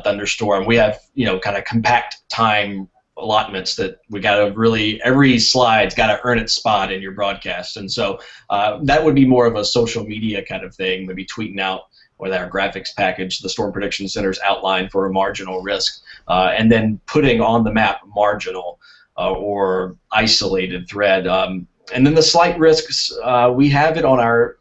thunderstorm. We have kind of compact time allotments that we got to really, every slide's got to earn its spot in your broadcast, and so that would be more of a social media kind of thing, maybe tweeting out with our graphics package the Storm Prediction Center's outline for a marginal risk, and then putting on the map marginal or isolated thread, and then the slight risks, we have it on our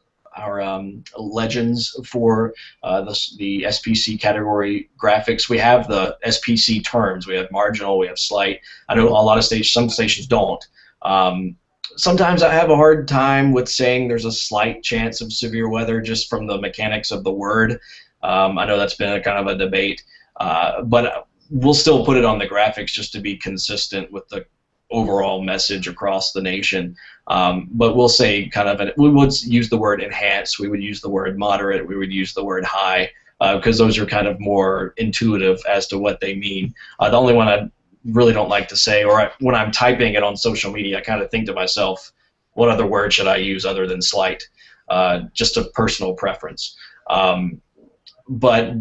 legends for the SPC category graphics. We have the SPC terms. We have marginal, we have slight. I know a lot of stations, some stations don't. Sometimes I have a hard time with saying there's a slight chance of severe weather just from the mechanics of the word. I know that's been a kind of a debate, but we'll still put it on the graphics just to be consistent with the overall message across the nation. But we'll say we would use the word enhanced, we would use the word moderate, we would use the word high, because those are kind of more intuitive as to what they mean. The only one I really don't like to say, or when I'm typing it on social media, I kind of think to myself, what other word should I use other than slight? Just a personal preference. But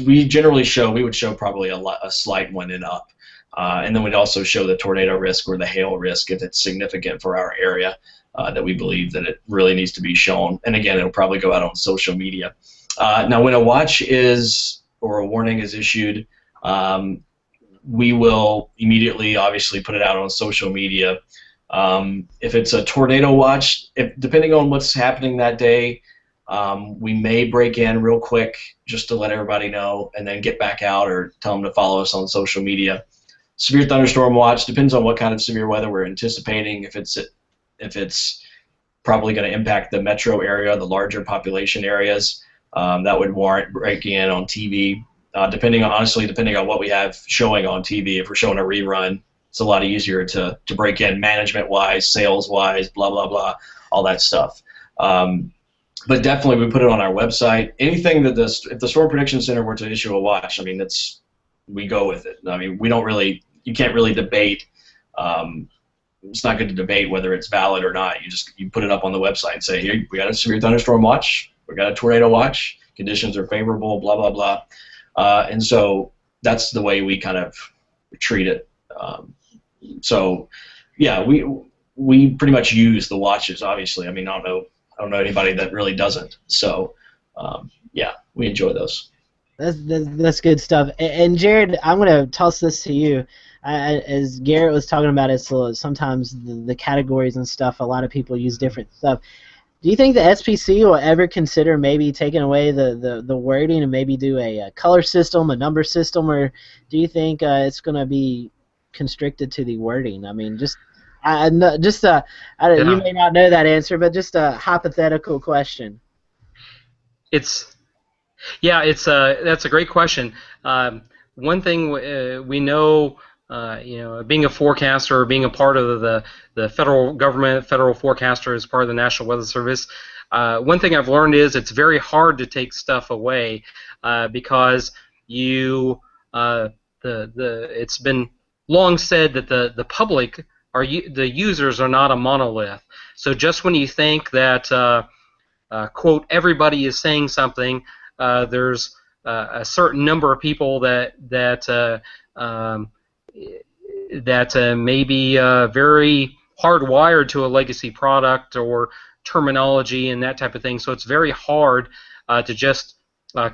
we would show probably a slight one and up. And then we'd also show the tornado risk or the hail risk if it's significant for our area, that we believe that it really needs to be shown. And again, it'll probably go out on social media. Now, when a watch or a warning is issued, we will immediately, obviously, put it out on social media. If it's a tornado watch, depending on what's happening that day, we may break in real quick just to let everybody know and then get back out or tell them to follow us on social media. Severe thunderstorm watch depends on what kind of severe weather we're anticipating. If it's probably going to impact the metro area, the larger population areas, that would warrant breaking in on TV. Depending on what we have showing on TV. If we're showing a rerun, it's a lot easier to break in management-wise, sales-wise, blah, blah, blah, all that stuff. But definitely we put it on our website. Anything that if the Storm Prediction Center were to issue a watch, I mean, we go with it. I mean, you can't really debate. It's not good to debate whether it's valid or not. You put it up on the website and say, here, we got a severe thunderstorm watch, we got a tornado watch, conditions are favorable, blah, blah, blah. And so that's the way we kind of treat it. So yeah, we pretty much use the watches, obviously. I mean, I don't know anybody that really doesn't. So yeah, we enjoy those. That's good stuff. And Jared, I'm going to toss this to you. As Garrett was talking about it, so sometimes the categories and stuff, a lot of people use different stuff. Do you think the SPC will ever consider maybe taking away the wording and maybe do a color system, a number system, or do you think it's going to be constricted to the wording? I mean, you may not know that answer, but just a hypothetical question. That's a great question. One thing we know, being a forecaster or being a part of the federal government, federal forecaster as part of the National Weather Service, one thing I've learned is it's very hard to take stuff away because it's been long said that the public the users are not a monolith. So just when you think that quote everybody is saying something, there's a certain number of people that may be very hardwired to a legacy product or terminology and that type of thing. So it's very hard to just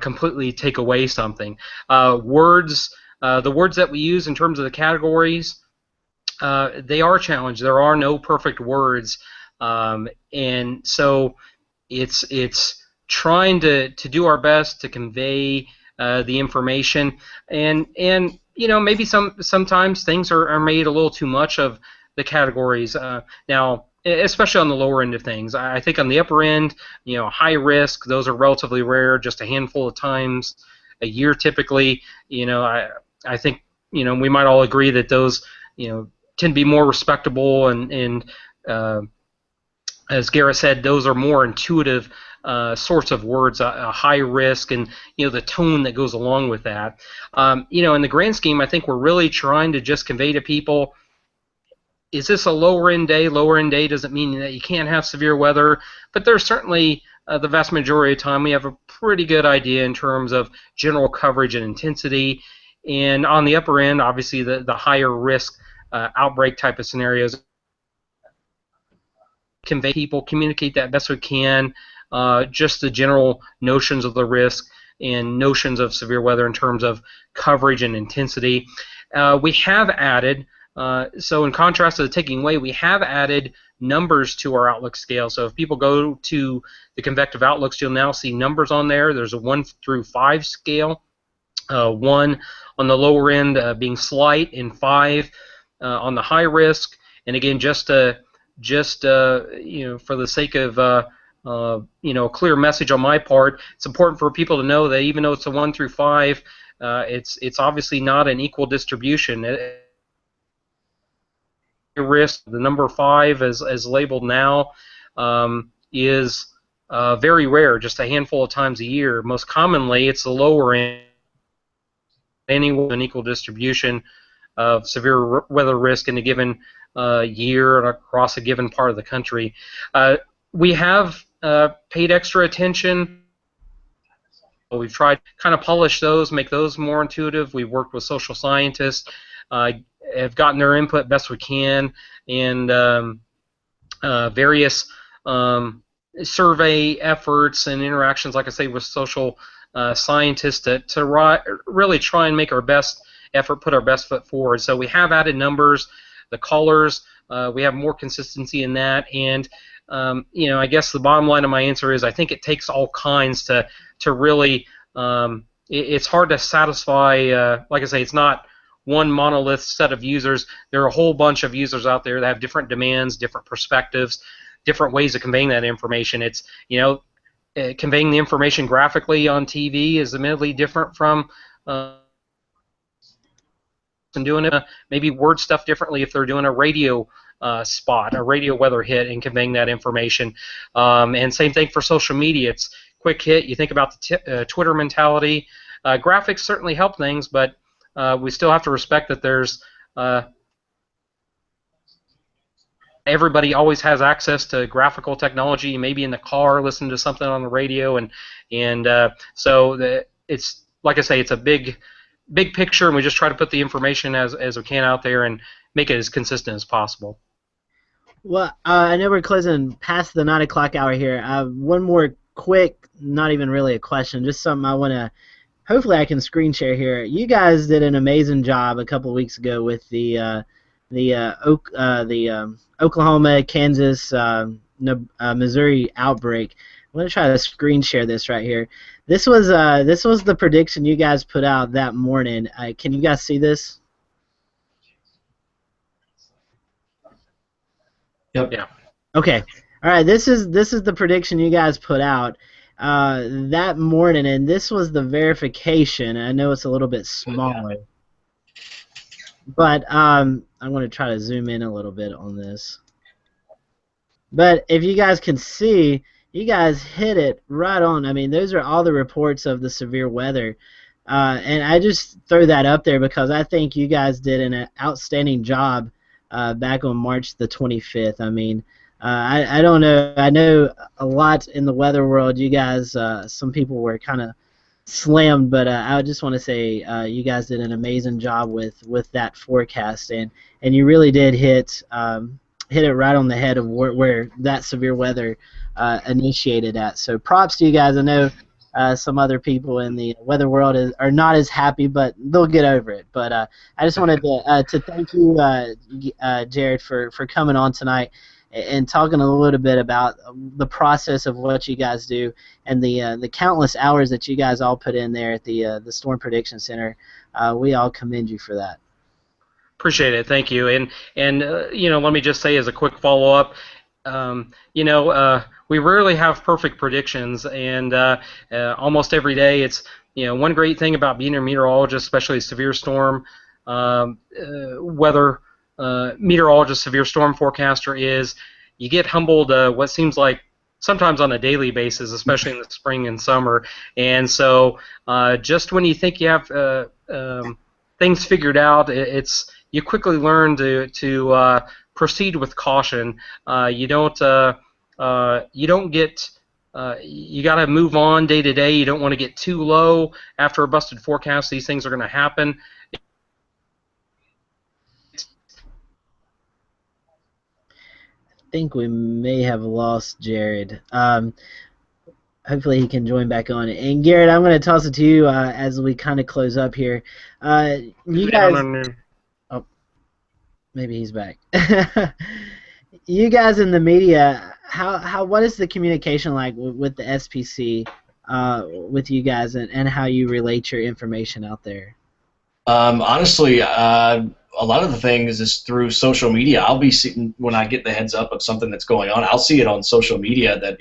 completely take away something. The words that we use in terms of the categories, they are challenged. There are no perfect words, and so it's trying to do our best to convey the information, and maybe sometimes things are made a little too much of the categories. Now, especially on the lower end of things, I think on the upper end, high risk, those are relatively rare, just a handful of times a year typically. I think we might all agree that those tend to be more respectable, and as Garrett said, those are more intuitive sorts of words, a high risk, and the tone that goes along with that. In the grand scheme, I think we're really trying to just convey to people, is this a lower end day? Lower end day doesn't mean that you can't have severe weather, but there's certainly the vast majority of the time we have a pretty good idea in terms of general coverage and intensity. And on the upper end, obviously the higher risk outbreak type of scenarios, convey people, communicate that best we can, just the general notions of the risk and notions of severe weather in terms of coverage and intensity. We have added, so in contrast to the taking away, we have added numbers to our outlook scale. So if people go to the convective outlooks, you'll now see numbers on there. There's a 1 through 5 scale, 1 on the lower end being slight, and 5 on the high risk. And again, just for the sake of a clear message on my part, it's important for people to know that even though it's a 1 through 5, it's obviously not an equal distribution. Risk, the number 5 as labeled now, is very rare, just a handful of times a year. Most commonly, it's the lower end, an equal distribution of severe weather risk in a given year and across a given part of the country. We have paid extra attention. We've tried to kind of polish those, make those more intuitive. We've worked with social scientists, have gotten their input best we can, and various survey efforts and interactions, like I say, with social scientists to really try and make our best effort, put our best foot forward. So we have added numbers, the colors. we have more consistency in that. And I guess the bottom line of my answer is I think it takes all kinds to really. It's hard to satisfy. Like I say, it's not one monolith set of users. There are a whole bunch of users out there that have different demands, different perspectives, different ways of conveying that information. It's conveying the information graphically on TV is admittedly different from and doing it maybe word stuff differently if they're doing a radio spot, a radio weather hit, and conveying that information. And same thing for social media. It's quick hit. You think about the Twitter mentality. Graphics certainly help things, but we still have to respect that there's everybody always has access to graphical technology. Maybe in the car, listening to something on the radio, and so it's like I say, it's a big picture, and we just try to put the information as we can out there and make it as consistent as possible. Well, I know we're closing past the 9 o'clock hour here. One more quick, not even really a question, just something I want to. Hopefully, I can screen share here. You guys did an amazing job a couple of weeks ago with the Oklahoma, Kansas, Missouri outbreak. I'm going to try to screen share this right here. This was the prediction you guys put out that morning. Can you guys see this? Yep. Yeah. Okay. All right. This is the prediction you guys put out that morning, and this was the verification. I know it's a little bit smaller, but I'm going to try to zoom in a little bit on this. But if you guys can see, you guys hit it right on. I mean, those are all the reports of the severe weather. And I just throw that up there because I think you guys did an outstanding job back on March the 25th. I mean, I don't know. I know a lot in the weather world. You guys, some people were kind of slammed, but I just want to say you guys did an amazing job with that forecast, and you really did hit it right on the head of where that severe weather initiated at. So props to you guys. I know some other people in the weather world are not as happy, but they'll get over it. But I just wanted to thank you, Jared, for coming on tonight and talking a little bit about the process of what you guys do and the countless hours that you guys all put in there at the Storm Prediction Center. We all commend you for that. Appreciate it. Thank you. And let me just say as a quick follow-up, we rarely have perfect predictions, and almost every day it's, one great thing about being a meteorologist, especially a severe storm weather meteorologist, severe storm forecaster, is you get humbled what seems like sometimes on a daily basis, especially in the spring and summer. And so just when you think you have things figured out, you quickly learn to proceed with caution. You don't get. You got to move on day to day. You don't want to get too low after a busted forecast. These things are going to happen. I think we may have lost Jared. Hopefully he can join back on. And Garrett, I'm going to toss it to you as we kind of close up here. You guys. Oh, maybe he's back. You guys in the media, what is the communication like with the SPC, with you guys, and how you relate your information out there? Honestly, a lot of the things is through social media. I'll be seeing when I get the heads up of something that's going on. I'll see it on social media that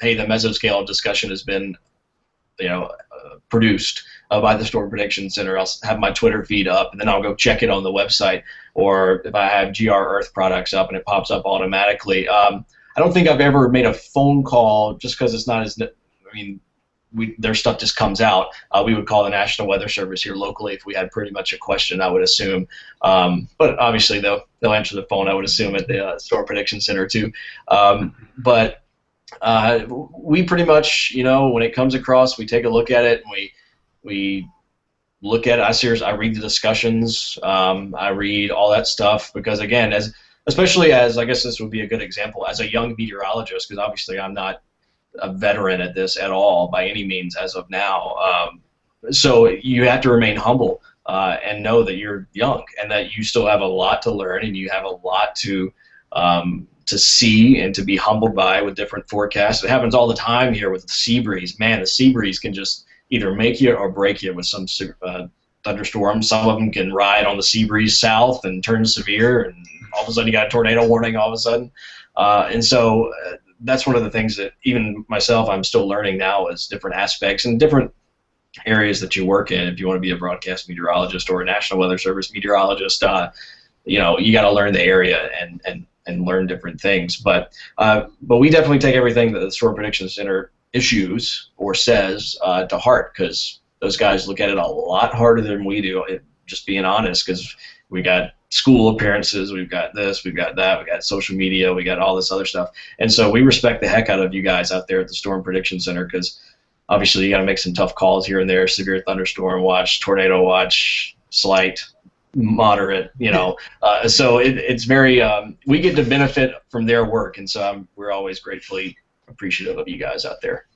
hey, the mesoscale discussion has been produced by the Storm Prediction Center. I'll have my Twitter feed up, and then I'll go check it on the website, or if I have GR Earth products up and it pops up automatically. I don't think I've ever made a phone call just because it's not as. Their stuff just comes out. We would call the National Weather Service here locally if we had pretty much a question, I would assume. But obviously they'll answer the phone, I would assume, at the Storm Prediction Center too. But we pretty much, when it comes across, we take a look at it, and we look at it. I read the discussions. I read all that stuff because, again, especially as I guess this would be a good example as a young meteorologist, because obviously I'm not a veteran at this at all by any means as of now. So you have to remain humble. and know that you're young and that you still have a lot to learn and you have a lot to see and to be humbled by with different forecasts. It happens all the time here with the sea breeze. Man, the sea breeze can just either make you or break you with some thunderstorms. Some of them can ride on the sea breeze south and turn severe, and all of a sudden you got a tornado warning all of a sudden. And so that's one of the things that even myself I'm still learning now is different aspects and different areas that you work in. If you want to be a broadcast meteorologist or a National Weather Service meteorologist, you know, you got to learn the area and learn different things. But we definitely take everything that the Storm Prediction Center issues or says to heart, because those guys look at it a lot harder than we do, just being honest, because we got school appearances, we've got this, we've got that, we got social media, we got all this other stuff. And so we respect the heck out of you guys out there at the Storm Prediction Center, because obviously you got to make some tough calls here and there, severe thunderstorm watch, tornado watch, slight, moderate, you know. So it's very, we get to benefit from their work, and so we're always gratefully appreciative of you guys out there.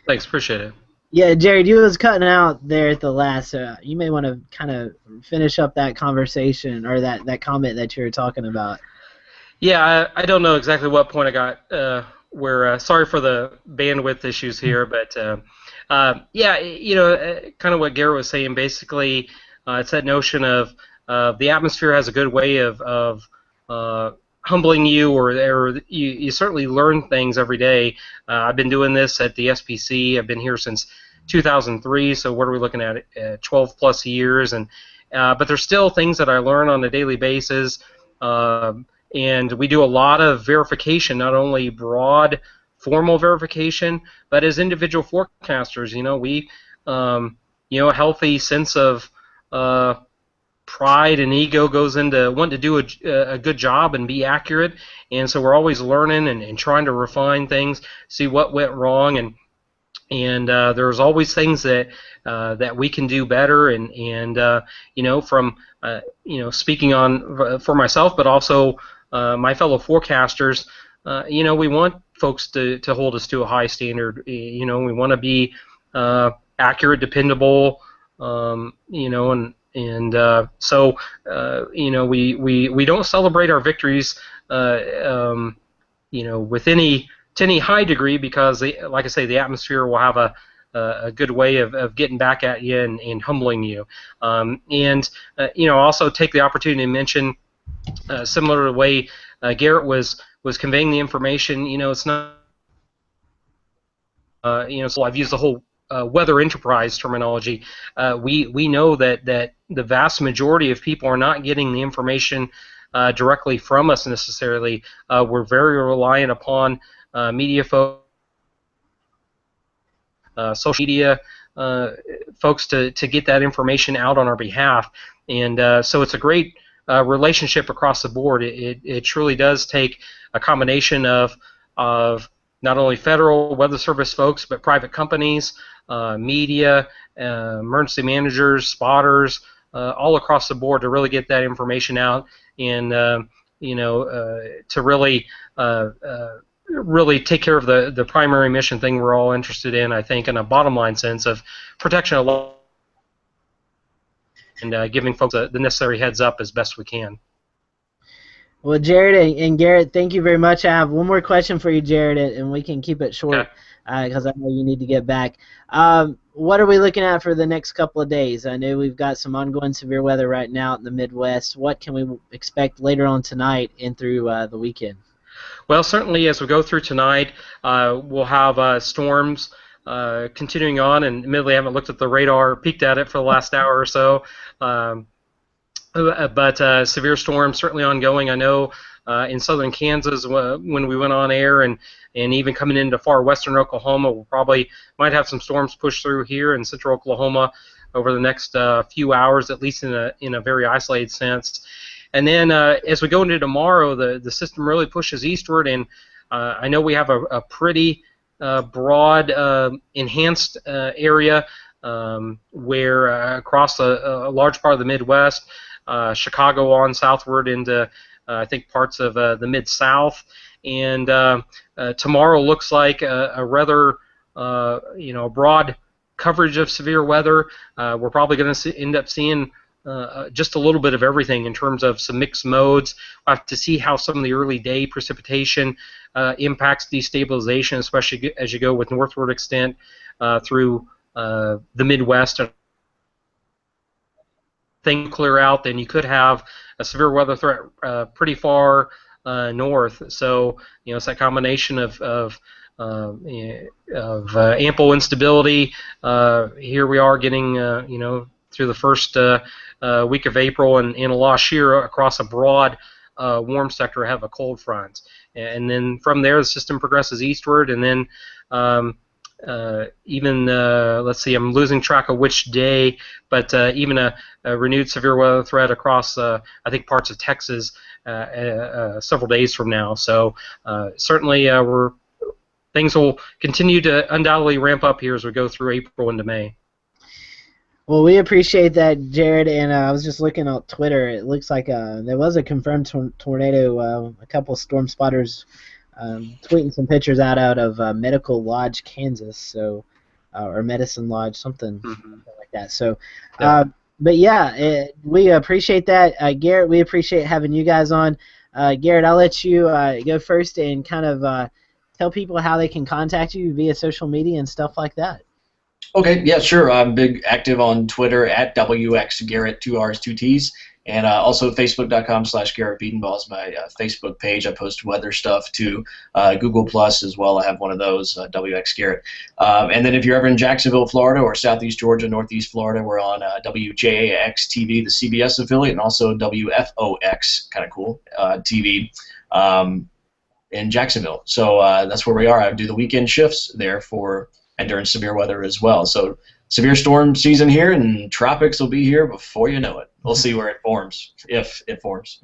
Thanks, appreciate it. Yeah, Jared, you was cutting out there at the last. You may want to kind of finish up that conversation or that comment that you were talking about. Yeah, I don't know exactly what point I got. Sorry for the bandwidth issues here, but yeah, you know, kind of what Garrett was saying. Basically, it's that notion of the atmosphere has a good way of humbling you, or you certainly learn things every day. I've been doing this at the SPC. I've been here since 2003, so what are we looking at? 12 plus years, and but there's still things that I learn on a daily basis, and we do a lot of verification, not only broad formal verification, but as individual forecasters, you know, we you know, a healthy sense of pride and ego goes into wanting to do a good job and be accurate, and so we're always learning and trying to refine things, see what went wrong, and there's always things that we can do better, and you know, from you know, speaking on for myself, but also my fellow forecasters, you know, we want folks to hold us to a high standard. You know, we want to be accurate, dependable, you know, and so you know, we don't celebrate our victories, you know, with to any high degree, because like I say, the atmosphere will have a good way of getting back at you and humbling you. And you know, also take the opportunity to mention, similar to the way Garrett was conveying the information. You know, it's not you know, so I've used the whole weather enterprise terminology. We know that the vast majority of people are not getting the information directly from us necessarily. We're very reliant upon media folks, social media folks to get that information out on our behalf, and so it's a great relationship across the board. It truly does take a combination of not only federal weather service folks, but private companies, media, emergency managers, spotters, all across the board to really get that information out, and you know, to really really take care of the primary mission thing we're all interested in, I think, in a bottom line sense of protection of life, and giving folks the necessary heads up as best we can. Well, Jared and Garrett, thank you very much. I have one more question for you, Jared, and we can keep it short because I know you need to get back. What are we looking at for the next couple of days? I know we've got some ongoing severe weather right now in the Midwest. What can we expect later on tonight and through the weekend? Well, certainly as we go through tonight, we'll have storms continuing on, and admittedly I haven't looked at the radar, peeked at it for the last hour or so, but severe storms certainly ongoing. I know in southern Kansas when we went on air, and even coming into far western Oklahoma, we might have some storms push through here in central Oklahoma over the next few hours, at least in a very isolated sense. And then as we go into tomorrow, the system really pushes eastward, and I know we have a pretty broad enhanced area where across a large part of the Midwest, Chicago on southward into I think parts of the Mid-South, and tomorrow looks like a rather you know, broad coverage of severe weather. We're probably going to end up seeing just a little bit of everything in terms of some mixed modes. We'll have to see how some of the early day precipitation impacts destabilization, especially as you go with northward extent through the Midwest. Things clear out, then you could have a severe weather threat pretty far north. So it's that combination of ample instability. Here we are getting through the first week of April and a lot of shear across a broad warm sector have a cold front, and then from there the system progresses eastward, and then let's see, I'm losing track of which day, but even a renewed severe weather threat across I think parts of Texas several days from now. So certainly things will continue to undoubtedly ramp up here as we go through April into May. Well, we appreciate that, Jared, and I was just looking on Twitter. It looks like there was a confirmed tornado. A couple of storm spotters tweeting some pictures out of Medical Lodge, Kansas, so or Medicine Lodge, something like that. So, but yeah, we appreciate that, Garrett. We appreciate having you guys on. Garrett, I'll let you go first and kind of tell people how they can contact you via social media and stuff like that. Okay, yeah, sure. I'm big active on Twitter at WXGarrett, 2 R's, 2 T's, and also Facebook.com/Garrett Biedenbaugh is my Facebook page. I post weather stuff to Google Plus as well. I have one of those, WXGarrett. And then if you're ever in Jacksonville, Florida, or Southeast Georgia, Northeast Florida, we're on WJAX TV, the CBS affiliate, and also WFOX, kind of cool, TV in Jacksonville. So that's where we are. I do the weekend shifts there and during severe weather as well. So severe storm season here, and tropics will be here before you know it. We'll see where it forms, if it forms.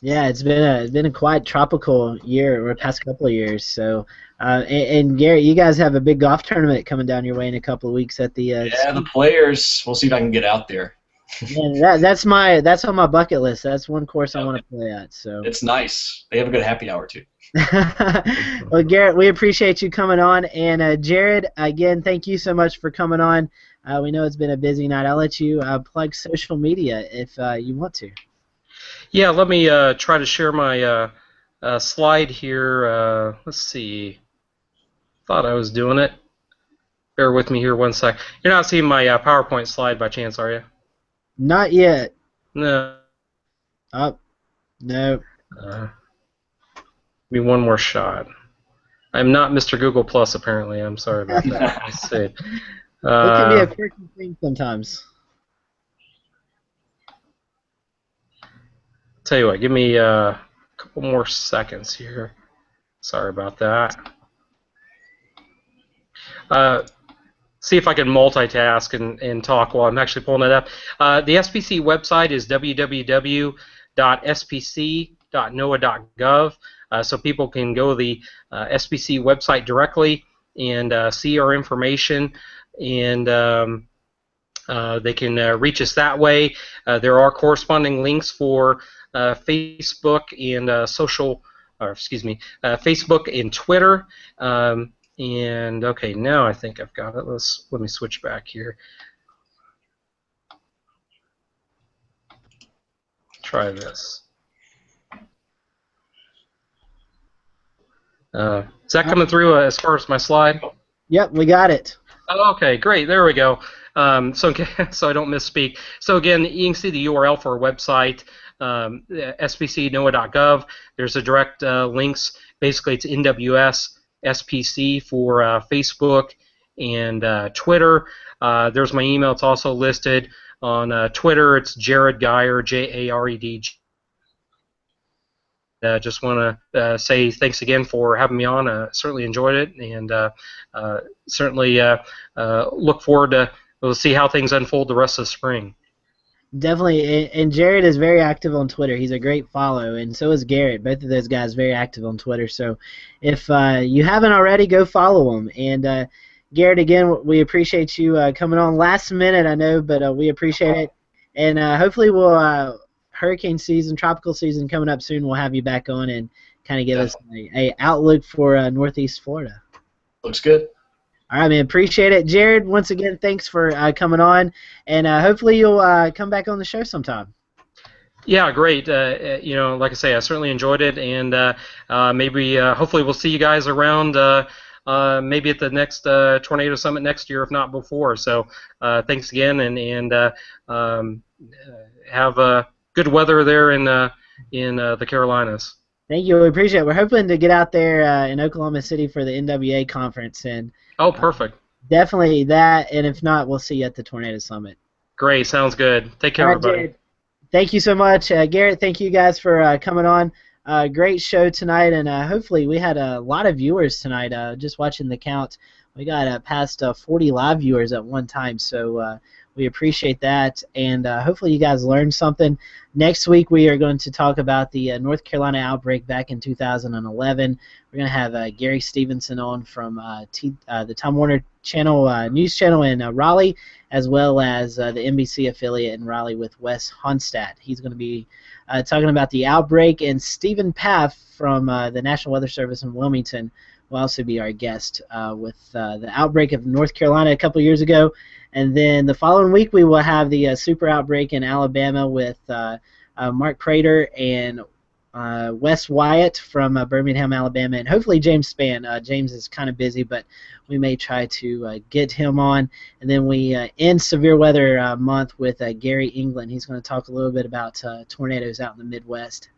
Yeah, it's been a quite tropical year, or the past couple of years. So, and Garrett, you guys have a big golf tournament coming down your way in a couple of weeks at the. The Players. We'll see if I can get out there. Yeah, that's on my bucket list. That's one course I want to play at. So it's nice. They have a good happy hour too. Well, Garrett, we appreciate you coming on, and Jared, again, thank you so much for coming on. We know it's been a busy night. I'll let you plug social media if you want to. Yeah, let me try to share my slide here. Let's see. Thought I was doing it. Bear with me here one sec. You're not seeing my PowerPoint slide by chance, are you? Not yet. No. Oh, no. Give me one more shot. I'm not Mr. Google Plus, apparently. I'm sorry about that. Let's see. It can be a quirky thing sometimes. Tell you what, give me a couple more seconds here. Sorry about that. See if I can multitask and talk while I'm actually pulling it up. The SPC website is www.spc.noaa.gov, so people can go to the SPC website directly and see our information, and they can reach us that way. There are corresponding links for Facebook and Facebook and Twitter. And okay, now I think I've got it. Let me switch back here. Try this. Is that coming through as far as my slide? Yep, we got it. Oh, okay, great. There we go. So I don't misspeak. So again, you can see the URL for our website, spcnoaa.gov. There's a direct links. Basically, it's NWS. SPC for Facebook and Twitter. There's my email. It's also listed on Twitter. It's Jared Geyer, Jared. Just want to say thanks again for having me on. Certainly enjoyed it, and certainly look forward to we'll see how things unfold the rest of the spring. Definitely, and Jared is very active on Twitter. He's a great follow, and so is Garrett. Both of those guys very active on Twitter. So if you haven't already, go follow them. And Garrett, again, we appreciate you coming on last minute, I know, but we appreciate it. And hopefully we'll hurricane season, tropical season coming up soon. We'll have you back on and kind of give us a outlook for Northeast Florida. Looks good. All right, man. Appreciate it, Jared. Once again, thanks for coming on, and hopefully you'll come back on the show sometime. Yeah, great. Like I say, I certainly enjoyed it, and maybe, hopefully, we'll see you guys around. Maybe at the next Tornado Summit next year, if not before. So, thanks again, and have good weather there in the Carolinas. Thank you. We appreciate it. We're hoping to get out there in Oklahoma City for the NWA conference, and Oh, perfect. definitely that. And if not, we'll see you at the Tornado Summit. Great. Sounds good. Take care, All right, everybody. Jared. Thank you so much, Garrett. Thank you guys for coming on. Great show tonight, and hopefully we had a lot of viewers tonight. Just watching the count, we got past 40 live viewers at one time, so we appreciate that, and hopefully you guys learned something. Next week we are going to talk about the North Carolina outbreak back in 2011. We're going to have Gary Stevenson on from the Tom Warner channel, news channel in Raleigh, as well as the NBC affiliate in Raleigh with Wes Honstadt. He's going to be talking about the outbreak, and Stephen Paff from the National Weather Service in Wilmington will also be our guest with the outbreak of North Carolina a couple years ago. And then the following week we will have the super outbreak in Alabama with Mark Prater and Wes Wyatt from Birmingham, Alabama, and hopefully James Spann. James is kind of busy, but we may try to get him on. And then we end Severe Weather Month with Gary England. He's going to talk a little bit about tornadoes out in the Midwest.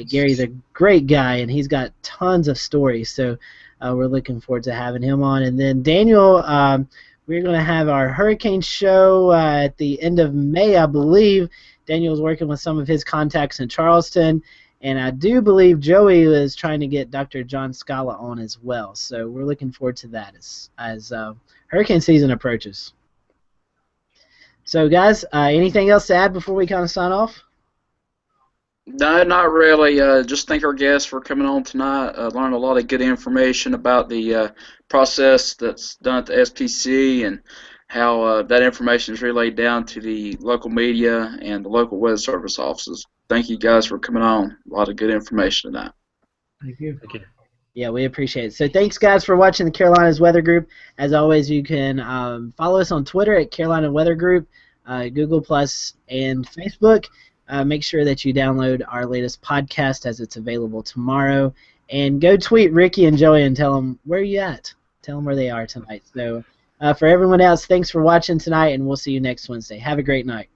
Gary's a great guy, and he's got tons of stories, so we're looking forward to having him on. And then Daniel, we're going to have our hurricane show at the end of May, I believe. Daniel's working with some of his contacts in Charleston, and I do believe Joey is trying to get Dr. John Scala on as well. So we're looking forward to that as hurricane season approaches. So, guys, anything else to add before we kind of sign off? No, not really. Just thank our guests for coming on tonight. Learned a lot of good information about the process that's done at the SPC and how that information is relayed down to the local media and the local weather service offices. Thank you guys for coming on. A lot of good information tonight. Thank you. Thank you. Yeah, we appreciate it. So thanks, guys, for watching the Carolinas Weather Group. As always, you can follow us on Twitter at Carolina Weather Group, Google Plus, and Facebook. Make sure that you download our latest podcast as it's available tomorrow. And go tweet Ricky and Joey and tell them where you at. Tell them where they are tonight. So for everyone else, thanks for watching tonight, and we'll see you next Wednesday. Have a great night.